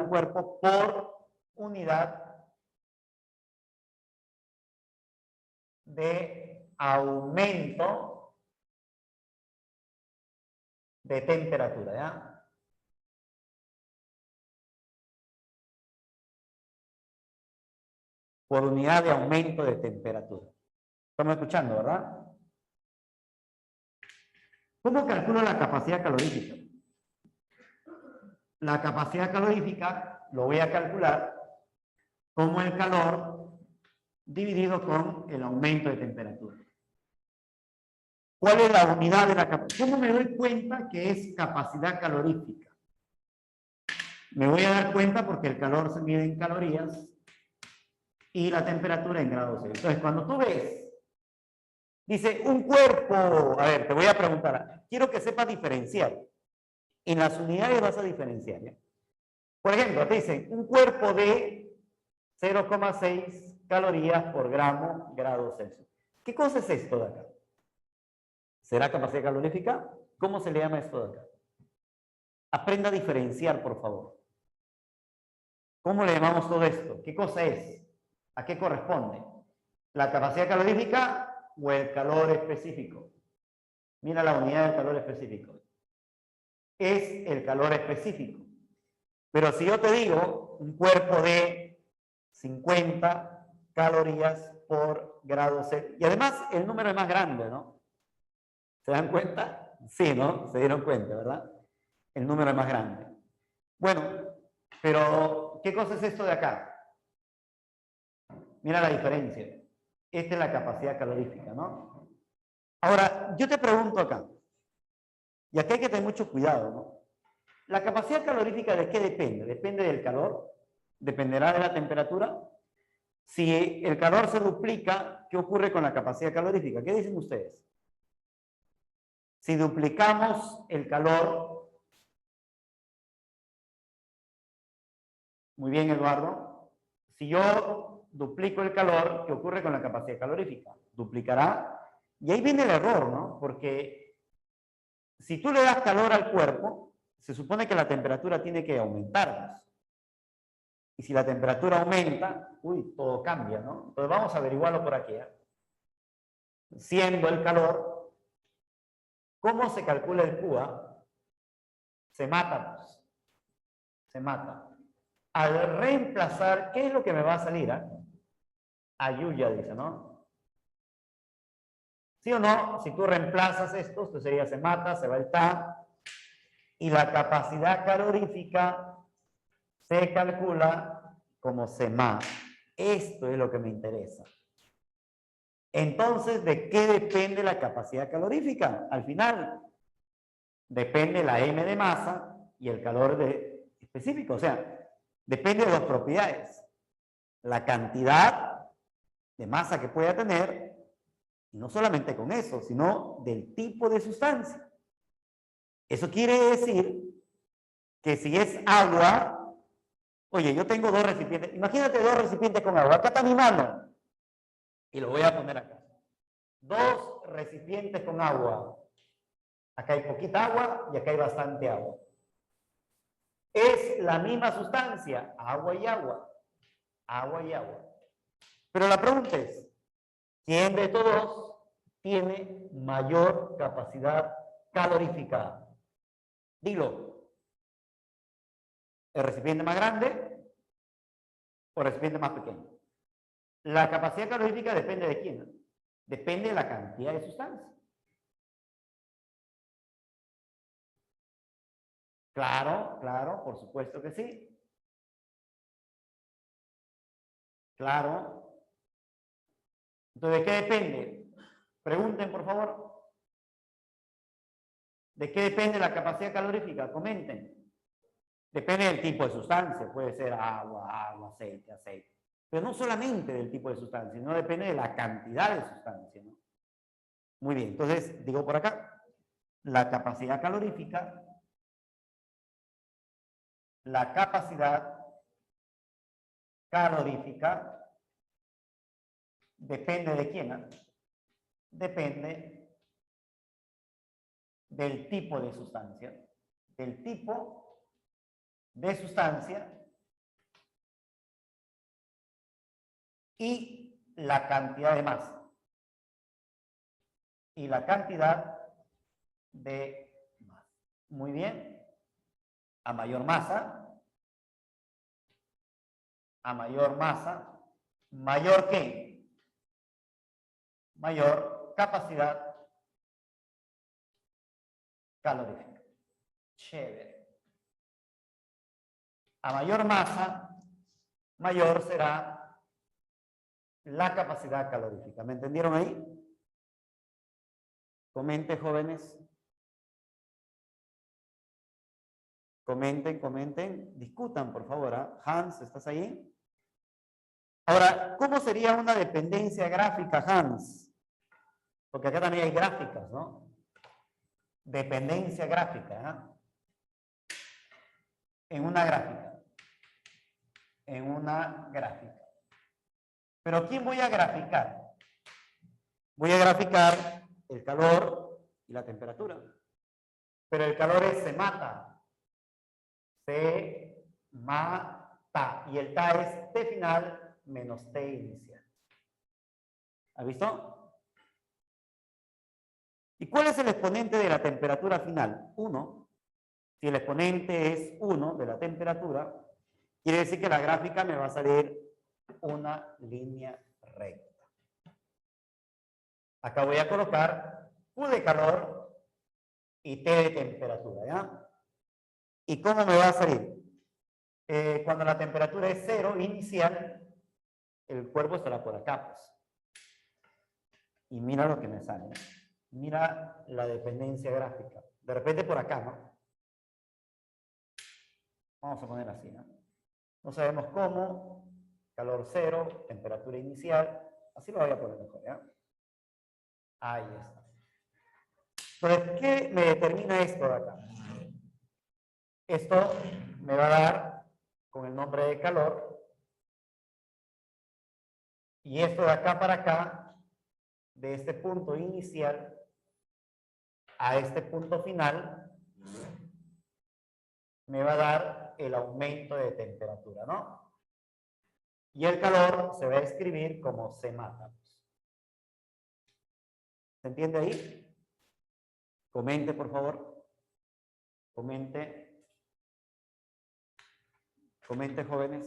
cuerpo, por unidad de aumento de temperatura, ¿ya? Por unidad de aumento de temperatura. ¿Estamos escuchando, verdad? ¿Cómo calculo la capacidad calorífica? La capacidad calorífica lo voy a calcular como el calor dividido con el aumento de temperatura. ¿Cuál es la unidad de la capacidad? ¿Cómo me doy cuenta que es capacidad calorífica? Me voy a dar cuenta porque el calor se mide en calorías y la temperatura en grados Celsius. Entonces, cuando tú ves, dice un cuerpo, a ver, te voy a preguntar, quiero que sepas diferenciar. En las unidades vas a diferenciar, ¿ya? Por ejemplo, te dicen un cuerpo de 0,6 calorías por grado Celsius. ¿Qué cosa es esto de acá? ¿Será capacidad calorífica? ¿Cómo se le llama esto de acá? Aprenda a diferenciar, por favor. ¿Cómo le llamamos todo esto? ¿Qué cosa es? ¿A qué corresponde? ¿La capacidad calorífica o el calor específico? Mira la unidad del calor específico. Es el calor específico. Pero si yo te digo un cuerpo de 50 calorías por grado Celsius, y además el número es más grande, ¿no? ¿Se dan cuenta? Sí, ¿no? Se dieron cuenta, ¿verdad? El número es más grande. Bueno, pero ¿qué cosa es esto de acá? Mira la diferencia. Esta es la capacidad calorífica, ¿no? Ahora, yo te pregunto acá, y acá hay que tener mucho cuidado, ¿no? ¿La capacidad calorífica de qué depende? ¿Depende del calor? ¿Dependerá de la temperatura? Si el calor se duplica, ¿qué ocurre con la capacidad calorífica? ¿Qué dicen ustedes? Si duplicamos el calor, muy bien, Eduardo, si yo duplico el calor, ¿qué ocurre con la capacidad calorífica? Duplicará. Y ahí viene el error, ¿no? Porque si tú le das calor al cuerpo, se supone que la temperatura tiene que aumentar. Y si la temperatura aumenta, uy, todo cambia, ¿no? Entonces vamos a averiguarlo por aquí, ¿eh? Siendo el calor, ¿cómo se calcula el QA? Se mata, pues. Se mata. Al reemplazar, ¿qué es lo que me va a salir? Ayuya, dice, ¿no? ¿Sí o no? Si tú reemplazas esto, esto sería se mata, se va el ta, y la capacidad calorífica se calcula como SEMA. Esto es lo que me interesa. Entonces, ¿de qué depende la capacidad calorífica? Al final, depende la M de masa y el calor específico. O sea, depende de las propiedades. La cantidad de masa que pueda tener, y no solamente con eso, sino del tipo de sustancia. Eso quiere decir que si es agua, oye, yo tengo dos recipientes, imagínate dos recipientes con agua, acá está mi mano, y lo voy a poner acá. Dos recipientes con agua, acá hay poquita agua y acá hay bastante agua. Es la misma sustancia, agua y agua, agua y agua. Pero la pregunta es, ¿quién de todos tiene mayor capacidad calorífica? Dilo. ¿El recipiente más grande o el recipiente más pequeño? La capacidad calorífica depende de quién. Depende de la cantidad de sustancia. Claro, claro, por supuesto que sí. Claro. Entonces, ¿de qué depende? Pregunten, por favor. ¿De qué depende la capacidad calorífica? Comenten. Depende del tipo de sustancia. Puede ser agua, aceite, aceite. Pero no solamente del tipo de sustancia, sino depende de la cantidad de sustancia, ¿no? Muy bien, entonces digo por acá, la capacidad calorífica, la capacidad calorífica depende de quién, depende del tipo de sustancia, del tipo de sustancia y la cantidad de masa. Y la cantidad de masa. Muy bien. A mayor masa, ¿mayor qué? Mayor capacidad calorífica. Chévere. A mayor masa, mayor será la capacidad calorífica. ¿Me entendieron ahí? Comenten, jóvenes. Comenten, comenten. Discutan, por favor. ¿Eh? Hans, ¿estás ahí? Ahora, ¿cómo sería una dependencia gráfica, Hans? Porque acá también hay gráficas, ¿no? Dependencia gráfica. ¿Eh? En una gráfica. En una gráfica. ¿Pero quién voy a graficar? Voy a graficar el calor y la temperatura. Pero el calor es se mata. Se mata. Y el Ta es T final menos T inicial. ¿Ha visto? ¿Y cuál es el exponente de la temperatura final? 1. Si el exponente es 1 de la temperatura, quiere decir que la gráfica me va a salir una línea recta. Acá voy a colocar Q de calor y T de temperatura, ¿ya? ¿Y cómo me va a salir? Cuando la temperatura es 0 inicial, el cuerpo estará por acá, pues. Y mira lo que me sale. Mira la dependencia gráfica. De repente por acá, ¿no? Vamos a poner así, ¿no? No sabemos cómo. Calor 0, temperatura inicial. Así lo voy a poner mejor, ¿ya? Ahí está. Entonces, ¿qué me determina esto de acá? Esto me va a dar con el nombre de calor. Y esto de acá para acá, de este punto inicial a este punto final, me va a dar el aumento de temperatura, ¿no? Y el calor se va a escribir como C mata. ¿Se entiende ahí? Comente, por favor. Comente. Comente, jóvenes.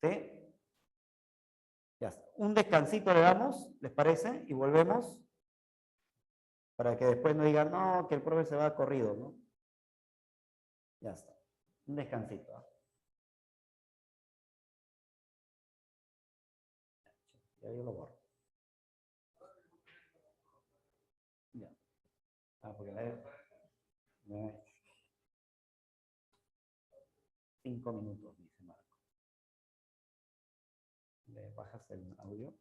¿Sí? Ya está. Un descansito le damos, ¿les parece? Y volvemos. Para que después no digan, no, que el profe se va corrido, ¿no? Ya está. Un descansito. ¿Eh? Ya yo lo borro. Ya. Ah, porque la 5 minutos, dice Marco. Le bajas el audio.